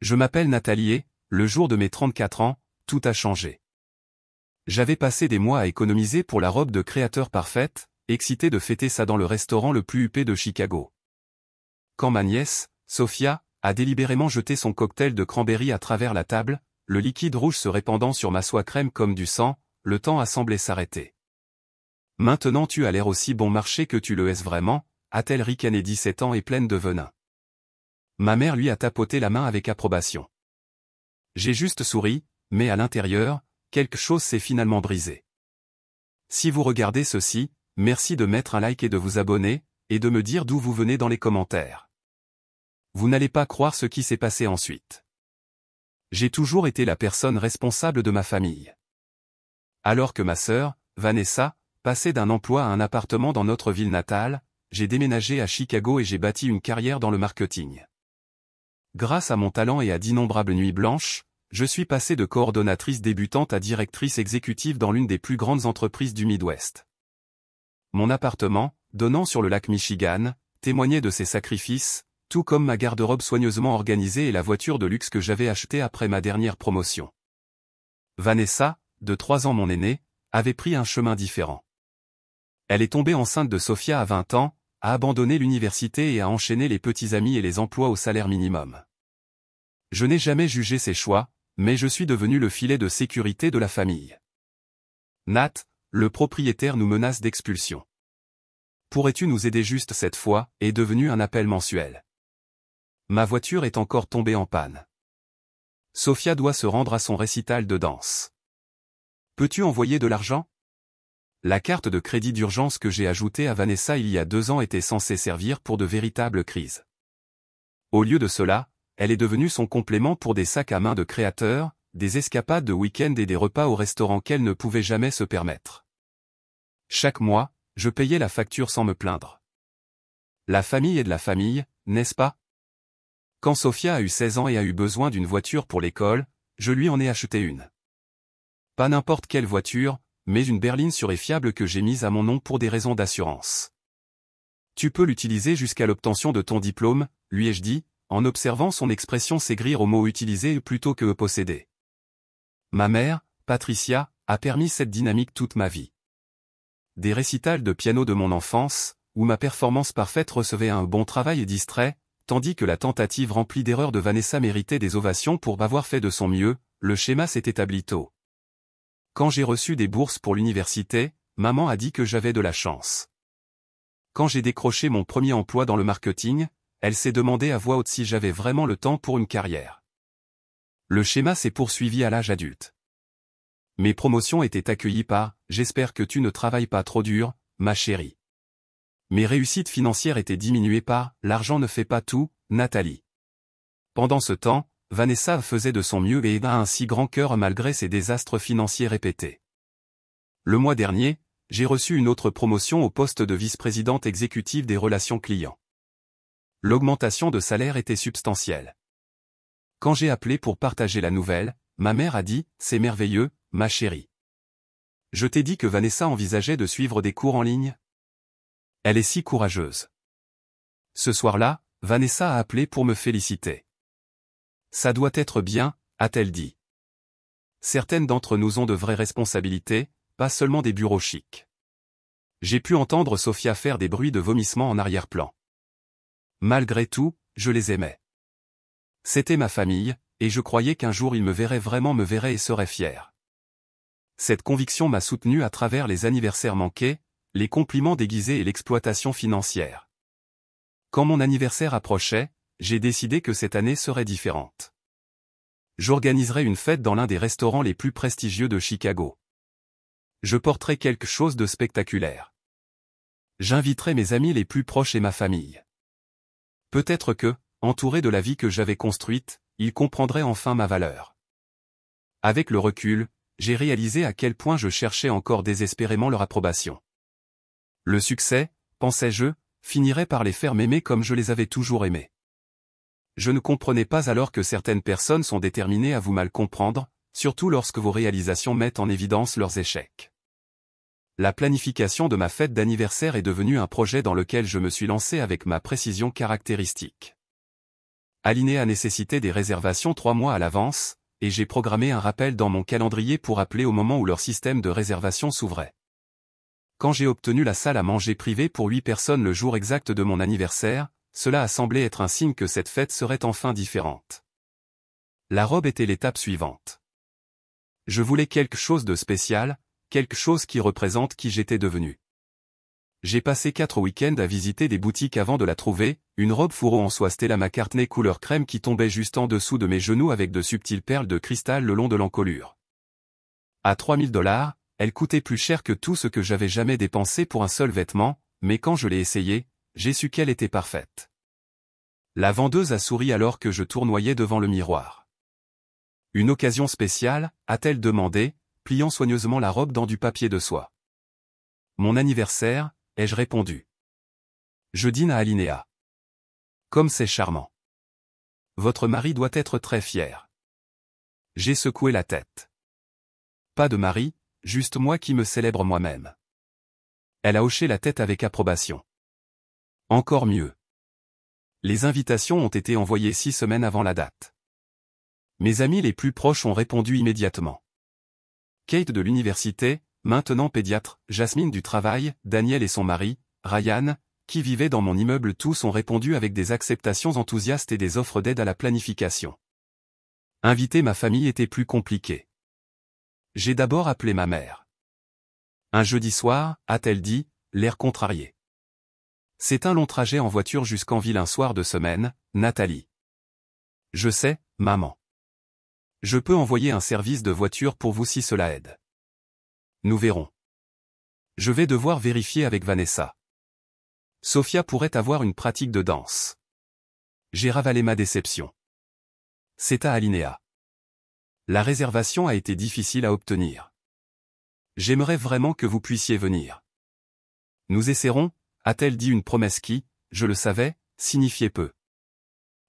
Je m'appelle Nathalie et, le jour de mes 34 ans, tout a changé. J'avais passé des mois à économiser pour la robe de créateur parfaite, excité de fêter ça dans le restaurant le plus huppé de Chicago. Quand ma nièce, Sophia, a délibérément jeté son cocktail de cranberry à travers la table, le liquide rouge se répandant sur ma soie crème comme du sang, le temps a semblé s'arrêter. Maintenant tu as l'air aussi bon marché que tu le es vraiment, a-t-elle ricané 17 ans et pleine de venin. Ma mère lui a tapoté la main avec approbation. J'ai juste souri, mais à l'intérieur, quelque chose s'est finalement brisé. Si vous regardez ceci, merci de mettre un like et de vous abonner, et de me dire d'où vous venez dans les commentaires. Vous n'allez pas croire ce qui s'est passé ensuite. J'ai toujours été la personne responsable de ma famille. Alors que ma sœur, Vanessa, passait d'un emploi à un appartement dans notre ville natale, j'ai déménagé à Chicago et j'ai bâti une carrière dans le marketing. Grâce à mon talent et à d'innombrables nuits blanches, je suis passé de coordonnatrice débutante à directrice exécutive dans l'une des plus grandes entreprises du Midwest. Mon appartement, donnant sur le lac Michigan, témoignait de ces sacrifices, tout comme ma garde-robe soigneusement organisée et la voiture de luxe que j'avais achetée après ma dernière promotion. Vanessa, de 3 ans mon aînée, avait pris un chemin différent. Elle est tombée enceinte de Sophia à 20 ans, a abandonné l'université et a enchaîné les petits amis et les emplois au salaire minimum. Je n'ai jamais jugé ses choix, mais je suis devenu le filet de sécurité de la famille. Nat, le propriétaire nous menace d'expulsion. Pourrais-tu nous aider juste cette fois, est devenu un appel mensuel. Ma voiture est encore tombée en panne. Sophia doit se rendre à son récital de danse. Peux-tu envoyer de l'argent? La carte de crédit d'urgence que j'ai ajoutée à Vanessa il y a 2 ans était censée servir pour de véritables crises. Au lieu de cela, elle est devenue son complément pour des sacs à main de créateurs, des escapades de week-end et des repas au restaurant qu'elle ne pouvait jamais se permettre. Chaque mois, je payais la facture sans me plaindre. La famille est de la famille, n'est-ce pas? Quand Sophia a eu 16 ans et a eu besoin d'une voiture pour l'école, je lui en ai acheté une. Pas n'importe quelle voiture, mais une berline sûre et fiable que j'ai mise à mon nom pour des raisons d'assurance. Tu peux l'utiliser jusqu'à l'obtention de ton diplôme, lui ai-je dit, en observant son expression s'aigrir au mot utilisé plutôt que posséder. Ma mère, Patricia, a permis cette dynamique toute ma vie. Des récitals de piano de mon enfance, où ma performance parfaite recevait un bon travail et distrait, tandis que la tentative remplie d'erreurs de Vanessa méritait des ovations pour avoir fait de son mieux, le schéma s'est établi tôt. Quand j'ai reçu des bourses pour l'université, maman a dit que j'avais de la chance. Quand j'ai décroché mon premier emploi dans le marketing, elle s'est demandé à voix haute si j'avais vraiment le temps pour une carrière. Le schéma s'est poursuivi à l'âge adulte. Mes promotions étaient accueillies par « J'espère que tu ne travailles pas trop dur, ma chérie ». Mes réussites financières étaient diminuées par « L'argent ne fait pas tout, Nathalie ». Pendant ce temps, Vanessa faisait de son mieux et a un si grand cœur malgré ses désastres financiers répétés. Le mois dernier, j'ai reçu une autre promotion au poste de vice-présidente exécutive des relations clients. L'augmentation de salaire était substantielle. Quand j'ai appelé pour partager la nouvelle, ma mère a dit « C'est merveilleux, ma chérie. Je t'ai dit que Vanessa envisageait de suivre des cours en ligne. Elle est si courageuse. » Ce soir-là, Vanessa a appelé pour me féliciter. Ça doit être bien, a-t-elle dit. Certaines d'entre nous ont de vraies responsabilités, pas seulement des bureaux chics. J'ai pu entendre Sophia faire des bruits de vomissement en arrière-plan. Malgré tout, je les aimais. C'était ma famille, et je croyais qu'un jour ils vraiment me verraient et seraient fiers. Cette conviction m'a soutenu à travers les anniversaires manqués, les compliments déguisés et l'exploitation financière. Quand mon anniversaire approchait, j'ai décidé que cette année serait différente. J'organiserai une fête dans l'un des restaurants les plus prestigieux de Chicago. Je porterai quelque chose de spectaculaire. J'inviterai mes amis les plus proches et ma famille. Peut-être que, entouré de la vie que j'avais construite, ils comprendraient enfin ma valeur. Avec le recul, j'ai réalisé à quel point je cherchais encore désespérément leur approbation. Le succès, pensais-je, finirait par les faire m'aimer comme je les avais toujours aimés. Je ne comprenais pas alors que certaines personnes sont déterminées à vous mal comprendre, surtout lorsque vos réalisations mettent en évidence leurs échecs. La planification de ma fête d'anniversaire est devenue un projet dans lequel je me suis lancé avec ma précision caractéristique. Alinéa nécessitait des réservations 3 mois à l'avance, et j'ai programmé un rappel dans mon calendrier pour appeler au moment où leur système de réservation s'ouvrait. Quand j'ai obtenu la salle à manger privée pour 8 personnes le jour exact de mon anniversaire, cela a semblé être un signe que cette fête serait enfin différente. La robe était l'étape suivante. Je voulais quelque chose de spécial, quelque chose qui représente qui j'étais devenu. J'ai passé 4 week-ends à visiter des boutiques avant de la trouver, une robe fourreau en soie Stella McCartney couleur crème qui tombait juste en dessous de mes genoux avec de subtiles perles de cristal le long de l'encolure. À 3000 $, elle coûtait plus cher que tout ce que j'avais jamais dépensé pour un seul vêtement, mais quand je l'ai essayée, j'ai su qu'elle était parfaite. La vendeuse a souri alors que je tournoyais devant le miroir. Une occasion spéciale, a-t-elle demandé, pliant soigneusement la robe dans du papier de soie. Mon anniversaire, ai-je répondu. Je dîne à Alinéa. Comme c'est charmant. Votre mari doit être très fier. J'ai secoué la tête. Pas de mari, juste moi qui me célèbre moi-même. Elle a hoché la tête avec approbation. Encore mieux. Les invitations ont été envoyées 6 semaines avant la date. Mes amis les plus proches ont répondu immédiatement. Kate de l'université, maintenant pédiatre, Jasmine du travail, Daniel et son mari, Ryan, qui vivaient dans mon immeuble tous ont répondu avec des acceptations enthousiastes et des offres d'aide à la planification. Inviter ma famille était plus compliqué. J'ai d'abord appelé ma mère. Un jeudi soir, a-t-elle dit, l'air contrarié. C'est un long trajet en voiture jusqu'en ville un soir de semaine, Nathalie. Je sais, maman. Je peux envoyer un service de voiture pour vous si cela aide. Nous verrons. Je vais devoir vérifier avec Vanessa. Sophia pourrait avoir une pratique de danse. J'ai ravalé ma déception. C'est à Alinéa. La réservation a été difficile à obtenir. J'aimerais vraiment que vous puissiez venir. Nous essaierons, a-t-elle dit une promesse qui, je le savais, signifiait peu.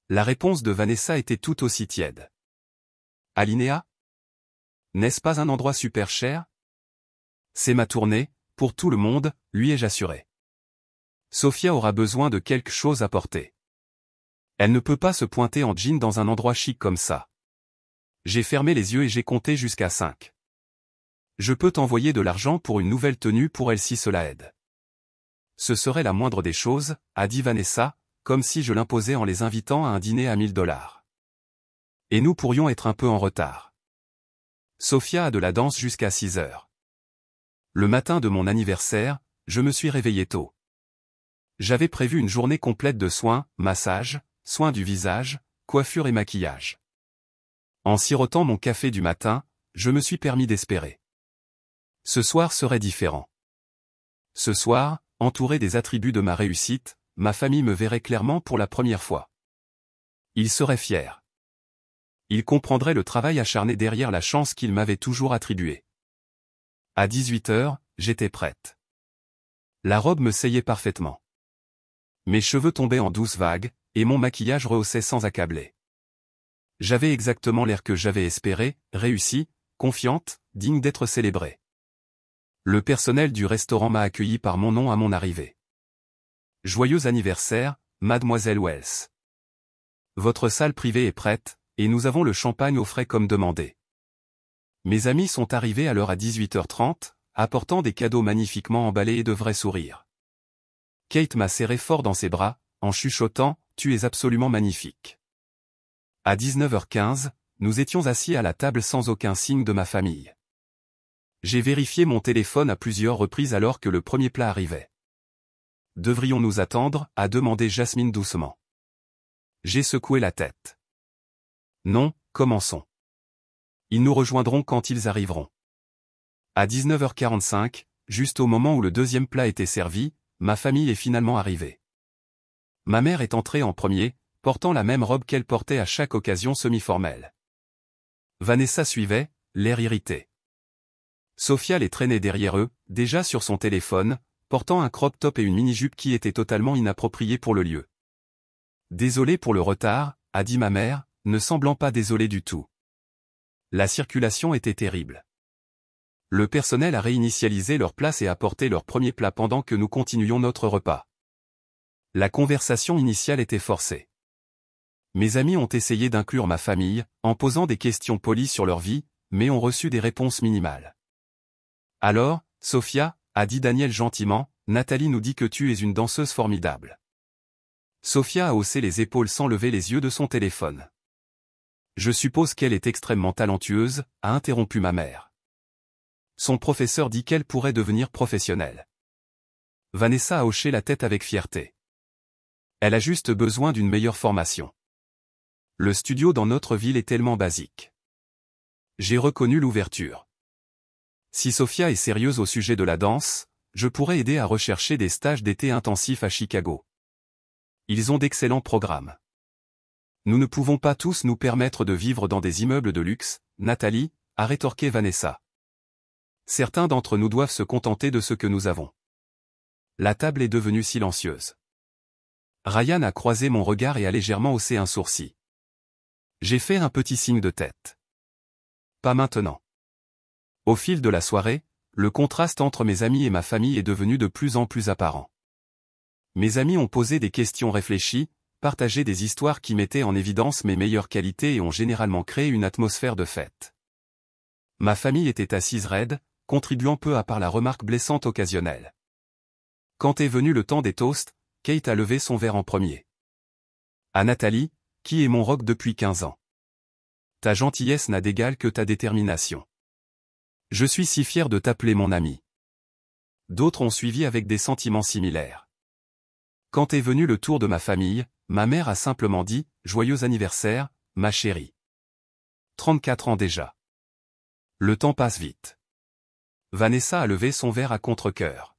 La réponse de Vanessa était tout aussi tiède. Alinéa? N'est-ce pas un endroit super cher? C'est ma tournée, pour tout le monde, lui ai-je assuré. Sophia aura besoin de quelque chose à porter. Elle ne peut pas se pointer en jean dans un endroit chic comme ça. J'ai fermé les yeux et j'ai compté jusqu'à 5. Je peux t'envoyer de l'argent pour une nouvelle tenue pour elle si cela aide. Ce serait la moindre des choses, a dit Vanessa, comme si je l'imposais en les invitant à un dîner à 1000 $. Et nous pourrions être un peu en retard. Sophia a de la danse jusqu'à 6 heures. Le matin de mon anniversaire, je me suis réveillé tôt. J'avais prévu une journée complète de soins, massage, soins du visage, coiffure et maquillage. En sirotant mon café du matin, je me suis permis d'espérer. Ce soir serait différent. Ce soir, entouré des attributs de ma réussite, ma famille me verrait clairement pour la première fois. Ils seraient fiers. Ils comprendraient le travail acharné derrière la chance qu'ils m'avaient toujours attribuée. À 18 heures, j'étais prête. La robe me seyait parfaitement. Mes cheveux tombaient en douces vagues, et mon maquillage rehaussait sans accabler. J'avais exactement l'air que j'avais espéré, réussi, confiante, digne d'être célébrée. Le personnel du restaurant m'a accueilli par mon nom à mon arrivée. Joyeux anniversaire, Mademoiselle Wells. Votre salle privée est prête, et nous avons le champagne au frais comme demandé. Mes amis sont arrivés à l'heure à 18h30, apportant des cadeaux magnifiquement emballés et de vrais sourires. Kate m'a serré fort dans ses bras, en chuchotant, « Tu es absolument magnifique ». À 19h15, nous étions assis à la table sans aucun signe de ma famille. J'ai vérifié mon téléphone à plusieurs reprises alors que le premier plat arrivait. « Devrions-nous attendre ?» a demandé Jasmine doucement. J'ai secoué la tête. Non, commençons. Ils nous rejoindront quand ils arriveront. À 19h45, juste au moment où le deuxième plat était servi, ma famille est finalement arrivée. Ma mère est entrée en premier, portant la même robe qu'elle portait à chaque occasion semi-formelle. Vanessa suivait, l'air irrité. Sophia les traînait derrière eux, déjà sur son téléphone, portant un crop top et une mini-jupe qui étaient totalement inappropriés pour le lieu. Désolé pour le retard, a dit ma mère, ne semblant pas désolée du tout. La circulation était terrible. Le personnel a réinitialisé leur place et apporté leur premier plat pendant que nous continuions notre repas. La conversation initiale était forcée. Mes amis ont essayé d'inclure ma famille, en posant des questions polies sur leur vie, mais ont reçu des réponses minimales. Alors, Sophia, a dit Daniel gentiment, Nathalie nous dit que tu es une danseuse formidable. Sophia a haussé les épaules sans lever les yeux de son téléphone. Je suppose qu'elle est extrêmement talentueuse, a interrompu ma mère. Son professeur dit qu'elle pourrait devenir professionnelle. Vanessa a hoché la tête avec fierté. Elle a juste besoin d'une meilleure formation. Le studio dans notre ville est tellement basique. J'ai reconnu l'ouverture. Si Sophia est sérieuse au sujet de la danse, je pourrais aider à rechercher des stages d'été intensifs à Chicago. Ils ont d'excellents programmes. Nous ne pouvons pas tous nous permettre de vivre dans des immeubles de luxe, Nathalie, a rétorqué Vanessa. Certains d'entre nous doivent se contenter de ce que nous avons. La table est devenue silencieuse. Ryan a croisé mon regard et a légèrement haussé un sourcil. J'ai fait un petit signe de tête. Pas maintenant. Au fil de la soirée, le contraste entre mes amis et ma famille est devenu de plus en plus apparent. Mes amis ont posé des questions réfléchies, partagé des histoires qui mettaient en évidence mes meilleures qualités et ont généralement créé une atmosphère de fête. Ma famille était assise raide, contribuant peu à part la remarque blessante occasionnelle. Quand est venu le temps des toasts, Kate a levé son verre en premier. À Nathalie, qui est mon rock depuis 15 ans. Ta gentillesse n'a d'égal que ta détermination. Je suis si fier de t'appeler mon ami. D'autres ont suivi avec des sentiments similaires. Quand est venu le tour de ma famille, ma mère a simplement dit « Joyeux anniversaire, ma chérie ». 34 ans déjà. Le temps passe vite. Vanessa a levé son verre à contre-cœur.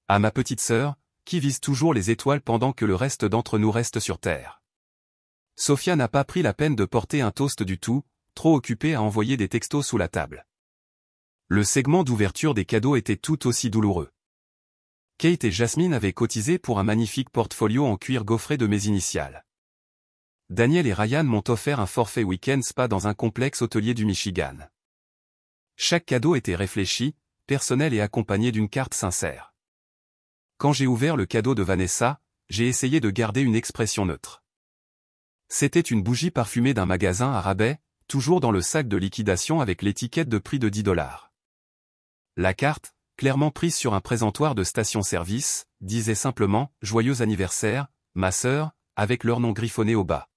À ma petite sœur, qui vise toujours les étoiles pendant que le reste d'entre nous reste sur terre. Sophia n'a pas pris la peine de porter un toast du tout, trop occupée à envoyer des textos sous la table. Le segment d'ouverture des cadeaux était tout aussi douloureux. Kate et Jasmine avaient cotisé pour un magnifique portfolio en cuir gaufré de mes initiales. Daniel et Ryan m'ont offert un forfait week-end spa dans un complexe hôtelier du Michigan. Chaque cadeau était réfléchi, personnel et accompagné d'une carte sincère. Quand j'ai ouvert le cadeau de Vanessa, j'ai essayé de garder une expression neutre. C'était une bougie parfumée d'un magasin à rabais, toujours dans le sac de liquidation avec l'étiquette de prix de $10. La carte, clairement prise sur un présentoir de station-service, disait simplement « Joyeux anniversaire, ma sœur », avec leur nom griffonné au bas.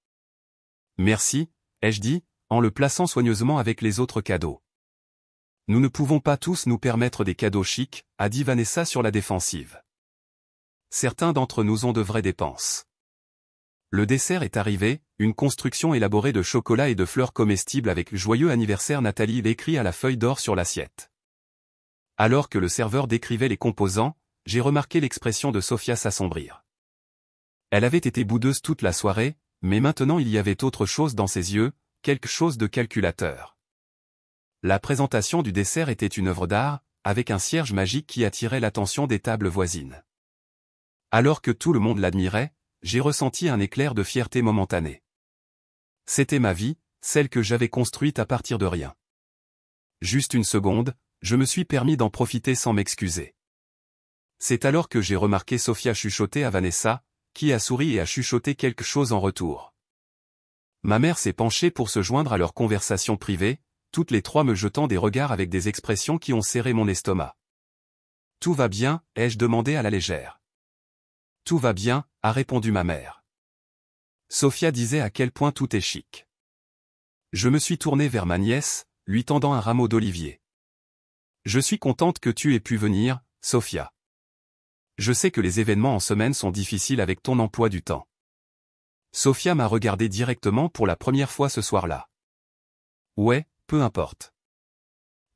Merci, ai-je dit, en le plaçant soigneusement avec les autres cadeaux. Nous ne pouvons pas tous nous permettre des cadeaux chics, a dit Vanessa sur la défensive. Certains d'entre nous ont de vraies dépenses. Le dessert est arrivé, une construction élaborée de chocolat et de fleurs comestibles avec « Joyeux anniversaire Nathalie » écrit à la feuille d'or sur l'assiette. Alors que le serveur décrivait les composants, j'ai remarqué l'expression de Sophia s'assombrir. Elle avait été boudeuse toute la soirée, mais maintenant il y avait autre chose dans ses yeux, quelque chose de calculateur. La présentation du dessert était une œuvre d'art, avec un cierge magique qui attirait l'attention des tables voisines. Alors que tout le monde l'admirait, j'ai ressenti un éclair de fierté momentanée. C'était ma vie, celle que j'avais construite à partir de rien. Juste une seconde, je me suis permis d'en profiter sans m'excuser. C'est alors que j'ai remarqué Sophia chuchoter à Vanessa, qui a souri et a chuchoté quelque chose en retour. Ma mère s'est penchée pour se joindre à leur conversation privée, toutes les trois me jetant des regards avec des expressions qui ont serré mon estomac. « Tout va bien ?» ai-je demandé à la légère. « Tout va bien », a répondu ma mère. Sophia disait à quel point tout est chic. Je me suis tourné vers ma nièce, lui tendant un rameau d'olivier. « Je suis contente que tu aies pu venir, Sophia. Je sais que les événements en semaine sont difficiles avec ton emploi du temps. » Sophia m'a regardé directement pour la première fois ce soir-là. « Ouais, peu importe.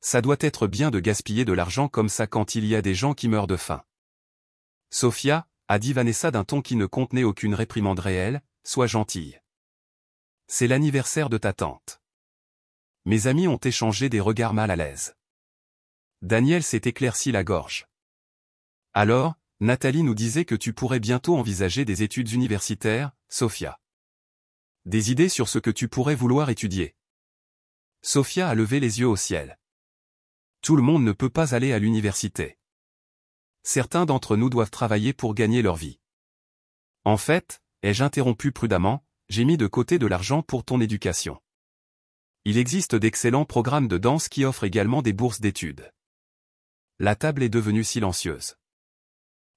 Ça doit être bien de gaspiller de l'argent comme ça quand il y a des gens qui meurent de faim. » Sophia, a dit Vanessa d'un ton qui ne contenait aucune réprimande réelle, sois gentille. C'est l'anniversaire de ta tante. Mes amis ont échangé des regards mal à l'aise. Daniel s'est éclairci la gorge. Alors, Nathalie nous disait que tu pourrais bientôt envisager des études universitaires, Sophia. Des idées sur ce que tu pourrais vouloir étudier. Sophia a levé les yeux au ciel. Tout le monde ne peut pas aller à l'université. Certains d'entre nous doivent travailler pour gagner leur vie. En fait, ai-je interrompu prudemment, j'ai mis de côté de l'argent pour ton éducation. Il existe d'excellents programmes de danse qui offrent également des bourses d'études. La table est devenue silencieuse.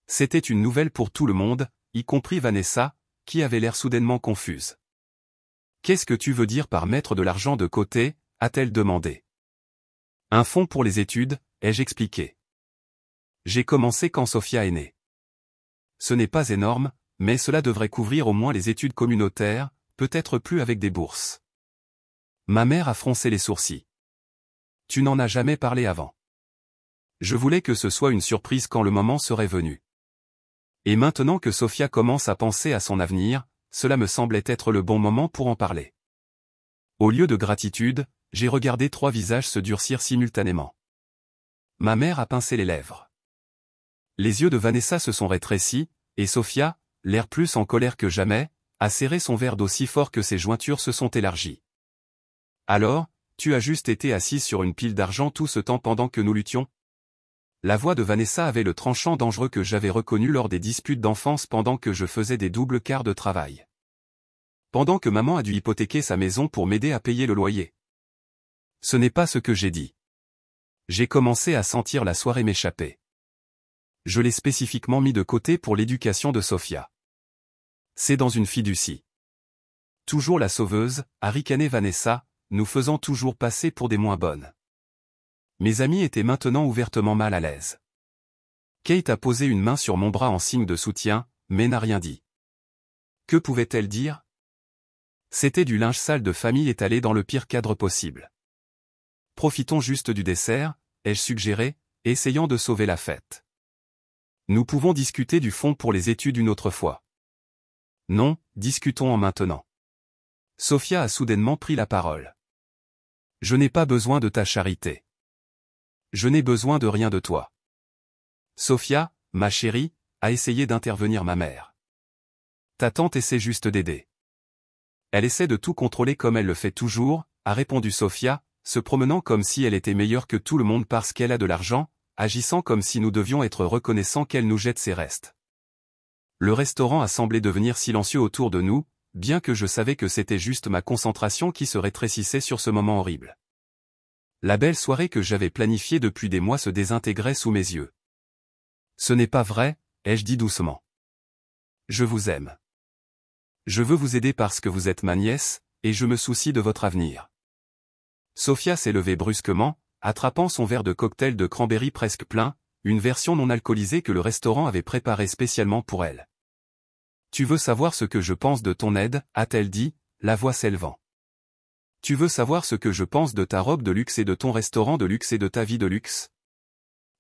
C'était une nouvelle pour tout le monde, y compris Vanessa, qui avait l'air soudainement confuse. « Qu'est-ce que tu veux dire par mettre de l'argent de côté ?» a-t-elle demandé. « Un fonds pour les études », ai-je expliqué. J'ai commencé quand Sophia est née. Ce n'est pas énorme, mais cela devrait couvrir au moins les études communautaires, peut-être plus avec des bourses. Ma mère a froncé les sourcils. Tu n'en as jamais parlé avant. Je voulais que ce soit une surprise quand le moment serait venu. Et maintenant que Sophia commence à penser à son avenir, cela me semblait être le bon moment pour en parler. Au lieu de gratitude, j'ai regardé 3 visages se durcir simultanément. Ma mère a pincé les lèvres. Les yeux de Vanessa se sont rétrécis, et Sophia, l'air plus en colère que jamais, a serré son verre d'aussi fort que ses jointures se sont élargies. Alors, tu as juste été assise sur une pile d'argent tout ce temps pendant que nous luttions? La voix de Vanessa avait le tranchant dangereux que j'avais reconnu lors des disputes d'enfance pendant que je faisais des doubles quarts de travail. Pendant que maman a dû hypothéquer sa maison pour m'aider à payer le loyer. Ce n'est pas ce que j'ai dit. J'ai commencé à sentir la soirée m'échapper. Je l'ai spécifiquement mis de côté pour l'éducation de Sophia. C'est dans une fiducie. Toujours la sauveuse, a ricané Vanessa, nous faisant toujours passer pour des moins bonnes. Mes amis étaient maintenant ouvertement mal à l'aise. Kate a posé une main sur mon bras en signe de soutien, mais n'a rien dit. Que pouvait-elle dire? C'était du linge sale de famille étalé dans le pire cadre possible. Profitons juste du dessert, ai-je suggéré, essayant de sauver la fête. Nous pouvons discuter du fonds pour les études une autre fois. Non, discutons en maintenant. Sophia a soudainement pris la parole. Je n'ai pas besoin de ta charité. Je n'ai besoin de rien de toi. Sophia, ma chérie, a essayé d'intervenir ma mère. Ta tante essaie juste d'aider. Elle essaie de tout contrôler comme elle le fait toujours, a répondu Sophia, se promenant comme si elle était meilleure que tout le monde parce qu'elle a de l'argent, agissant comme si nous devions être reconnaissants qu'elle nous jette ses restes. Le restaurant a semblé devenir silencieux autour de nous, bien que je savais que c'était juste ma concentration qui se rétrécissait sur ce moment horrible. La belle soirée que j'avais planifiée depuis des mois se désintégrait sous mes yeux. Ce n'est pas vrai, ai-je dit doucement. Je vous aime. Je veux vous aider parce que vous êtes ma nièce, et je me soucie de votre avenir. Sophia s'est levée brusquement, attrapant son verre de cocktail de cranberry presque plein, une version non alcoolisée que le restaurant avait préparée spécialement pour elle. Tu veux savoir ce que je pense de ton aide, a-t-elle dit, la voix s'élevant. Tu veux savoir ce que je pense de ta robe de luxe et de ton restaurant de luxe et de ta vie de luxe?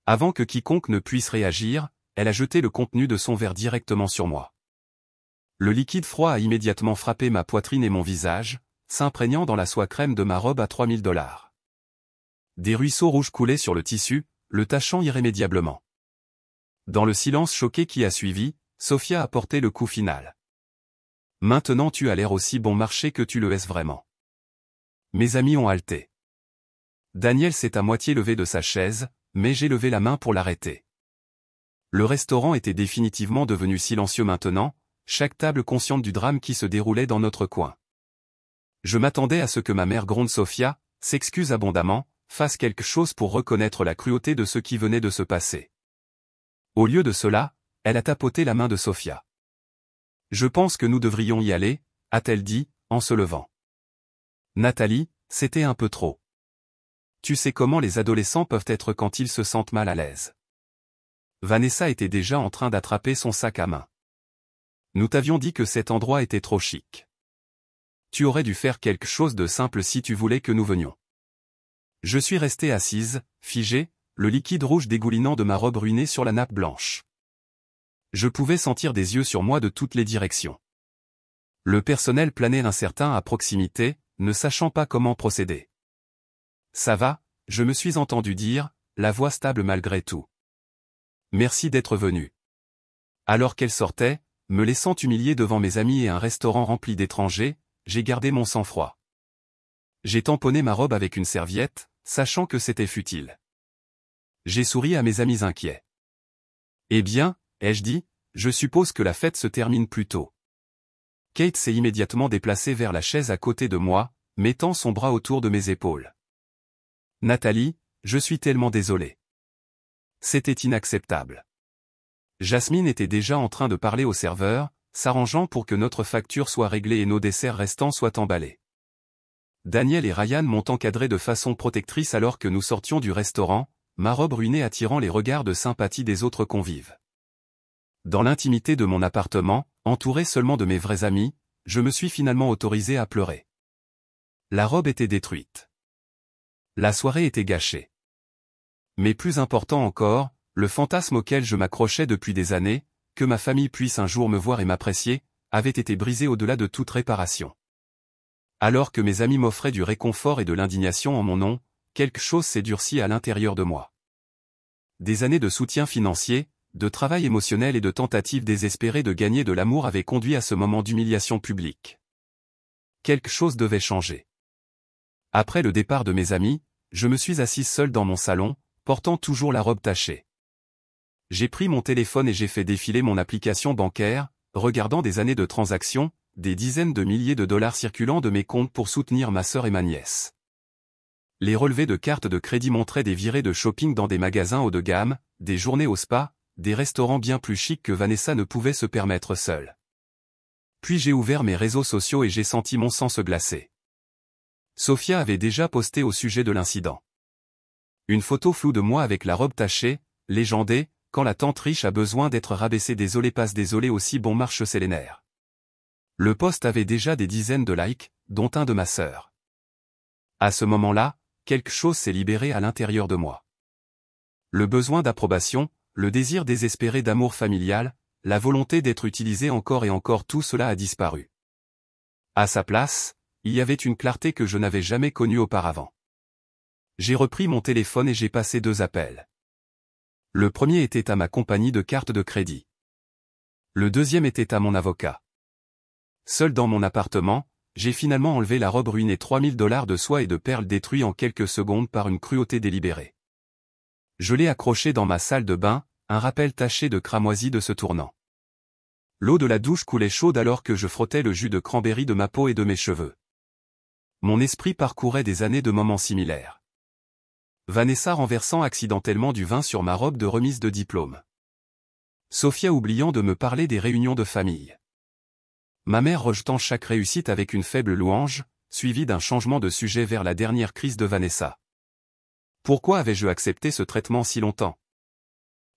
Avant que quiconque ne puisse réagir, elle a jeté le contenu de son verre directement sur moi. Le liquide froid a immédiatement frappé ma poitrine et mon visage, s'imprégnant dans la soie crème de ma robe à $3000. Des ruisseaux rouges coulaient sur le tissu, le tachant irrémédiablement. Dans le silence choqué qui a suivi, Sophia a porté le coup final. Maintenant tu as l'air aussi bon marché que tu le es vraiment. Mes amis ont halté. Daniel s'est à moitié levé de sa chaise, mais j'ai levé la main pour l'arrêter. Le restaurant était définitivement devenu silencieux maintenant, chaque table consciente du drame qui se déroulait dans notre coin. Je m'attendais à ce que ma mère gronde Sophia, s'excuse abondamment, fasse quelque chose pour reconnaître la cruauté de ce qui venait de se passer. Au lieu de cela, elle a tapoté la main de Sophia. Je pense que nous devrions y aller, a-t-elle dit, en se levant. Nathalie, c'était un peu trop. Tu sais comment les adolescents peuvent être quand ils se sentent mal à l'aise. Vanessa était déjà en train d'attraper son sac à main. Nous t'avions dit que cet endroit était trop chic. Tu aurais dû faire quelque chose de simple si tu voulais que nous venions. Je suis restée assise, figée, le liquide rouge dégoulinant de ma robe ruinée sur la nappe blanche. Je pouvais sentir des yeux sur moi de toutes les directions. Le personnel planait incertain à proximité, ne sachant pas comment procéder. Ça va, je me suis entendu dire, la voix stable malgré tout. Merci d'être venu. Alors qu'elle sortait, me laissant humilier devant mes amis et un restaurant rempli d'étrangers, j'ai gardé mon sang-froid. J'ai tamponné ma robe avec une serviette, sachant que c'était futile. J'ai souri à mes amis inquiets. Eh bien, ai-je dit, je suppose que la fête se termine plus tôt. Kate s'est immédiatement déplacée vers la chaise à côté de moi, mettant son bras autour de mes épaules. Nathalie, je suis tellement désolé. C'était inacceptable. Jasmine était déjà en train de parler au serveur, s'arrangeant pour que notre facture soit réglée et nos desserts restants soient emballés. Daniel et Ryan m'ont encadré de façon protectrice alors que nous sortions du restaurant, ma robe ruinée attirant les regards de sympathie des autres convives. Dans l'intimité de mon appartement, entouré seulement de mes vrais amis, je me suis finalement autorisé à pleurer. La robe était détruite. La soirée était gâchée. Mais plus important encore, le fantasme auquel je m'accrochais depuis des années, que ma famille puisse un jour me voir et m'apprécier, avait été brisé au-delà de toute réparation. Alors que mes amis m'offraient du réconfort et de l'indignation en mon nom, quelque chose s'est durci à l'intérieur de moi. Des années de soutien financier, de travail émotionnel et de tentatives désespérées de gagner de l'amour avaient conduit à ce moment d'humiliation publique. Quelque chose devait changer. Après le départ de mes amis, je me suis assise seule dans mon salon, portant toujours la robe tachée. J'ai pris mon téléphone et j'ai fait défiler mon application bancaire, regardant des années de transactions, des dizaines de milliers de dollars circulant de mes comptes pour soutenir ma sœur et ma nièce. Les relevés de cartes de crédit montraient des virées de shopping dans des magasins haut de gamme, des journées au spa, des restaurants bien plus chics que Vanessa ne pouvait se permettre seule. Puis j'ai ouvert mes réseaux sociaux et j'ai senti mon sang se glacer. Sophia avait déjà posté au sujet de l'incident. Une photo floue de moi avec la robe tachée, légendée, quand la tante riche a besoin d'être rabaissée, désolé passe désolé aussi bon marche c'est les nerfs. Le post avait déjà des dizaines de likes, dont un de ma sœur. À ce moment-là, quelque chose s'est libéré à l'intérieur de moi. Le besoin d'approbation, le désir désespéré d'amour familial, la volonté d'être utilisé encore et encore, tout cela a disparu. À sa place, il y avait une clarté que je n'avais jamais connue auparavant. J'ai repris mon téléphone et j'ai passé 2 appels. Le premier était à ma compagnie de carte de crédit. Le deuxième était à mon avocat. Seul dans mon appartement, j'ai finalement enlevé la robe ruinée, $3000 de soie et de perles détruits en quelques secondes par une cruauté délibérée. Je l'ai accroché dans ma salle de bain, un rappel taché de cramoisi de ce tournant. L'eau de la douche coulait chaude alors que je frottais le jus de cranberry de ma peau et de mes cheveux. Mon esprit parcourait des années de moments similaires. Vanessa renversant accidentellement du vin sur ma robe de remise de diplôme. Sophia oubliant de me parler des réunions de famille. Ma mère rejetant chaque réussite avec une faible louange, suivie d'un changement de sujet vers la dernière crise de Vanessa. Pourquoi avais-je accepté ce traitement si longtemps?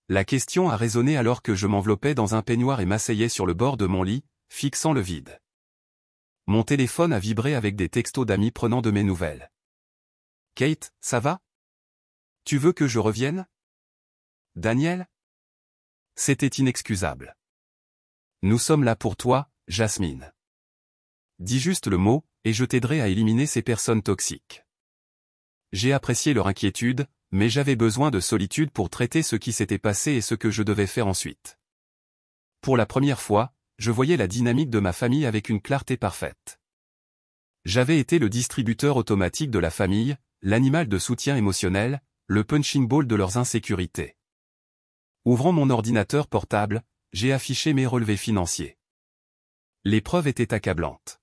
La question a résonné alors que je m'enveloppais dans un peignoir et m'asseyais sur le bord de mon lit, fixant le vide. Mon téléphone a vibré avec des textos d'amis prenant de mes nouvelles. « Kate, ça va? Tu veux que je revienne? Daniel? » C'était inexcusable. « Nous sommes là pour toi, Jasmine. Dis juste le mot, et je t'aiderai à éliminer ces personnes toxiques. » J'ai apprécié leur inquiétude, mais j'avais besoin de solitude pour traiter ce qui s'était passé et ce que je devais faire ensuite. Pour la première fois, je voyais la dynamique de ma famille avec une clarté parfaite. J'avais été le distributeur automatique de la famille, l'animal de soutien émotionnel, le punching ball de leurs insécurités. Ouvrant mon ordinateur portable, j'ai affiché mes relevés financiers. L'épreuve était accablante.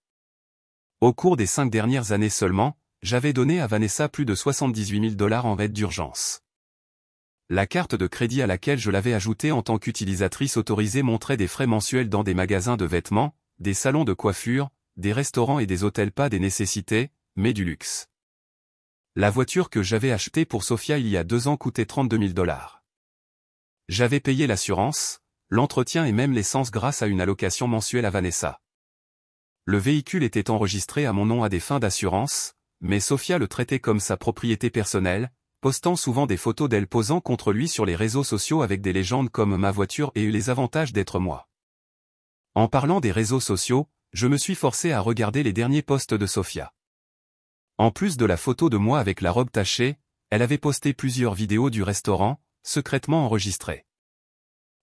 Au cours des 5 dernières années seulement, j'avais donné à Vanessa plus de $78 000 en aide d'urgence. La carte de crédit à laquelle je l'avais ajoutée en tant qu'utilisatrice autorisée montrait des frais mensuels dans des magasins de vêtements, des salons de coiffure, des restaurants et des hôtels, pas des nécessités, mais du luxe. La voiture que j'avais achetée pour Sophia il y a 2 ans coûtait $32 000. J'avais payé l'assurance, l'entretien et même l'essence grâce à une allocation mensuelle à Vanessa. Le véhicule était enregistré à mon nom à des fins d'assurance, mais Sophia le traitait comme sa propriété personnelle, postant souvent des photos d'elle posant contre lui sur les réseaux sociaux avec des légendes comme « ma voiture et les avantages d'être moi ». En parlant des réseaux sociaux, je me suis forcé à regarder les derniers posts de Sophia. En plus de la photo de moi avec la robe tachée, elle avait posté plusieurs vidéos du restaurant, secrètement enregistrées.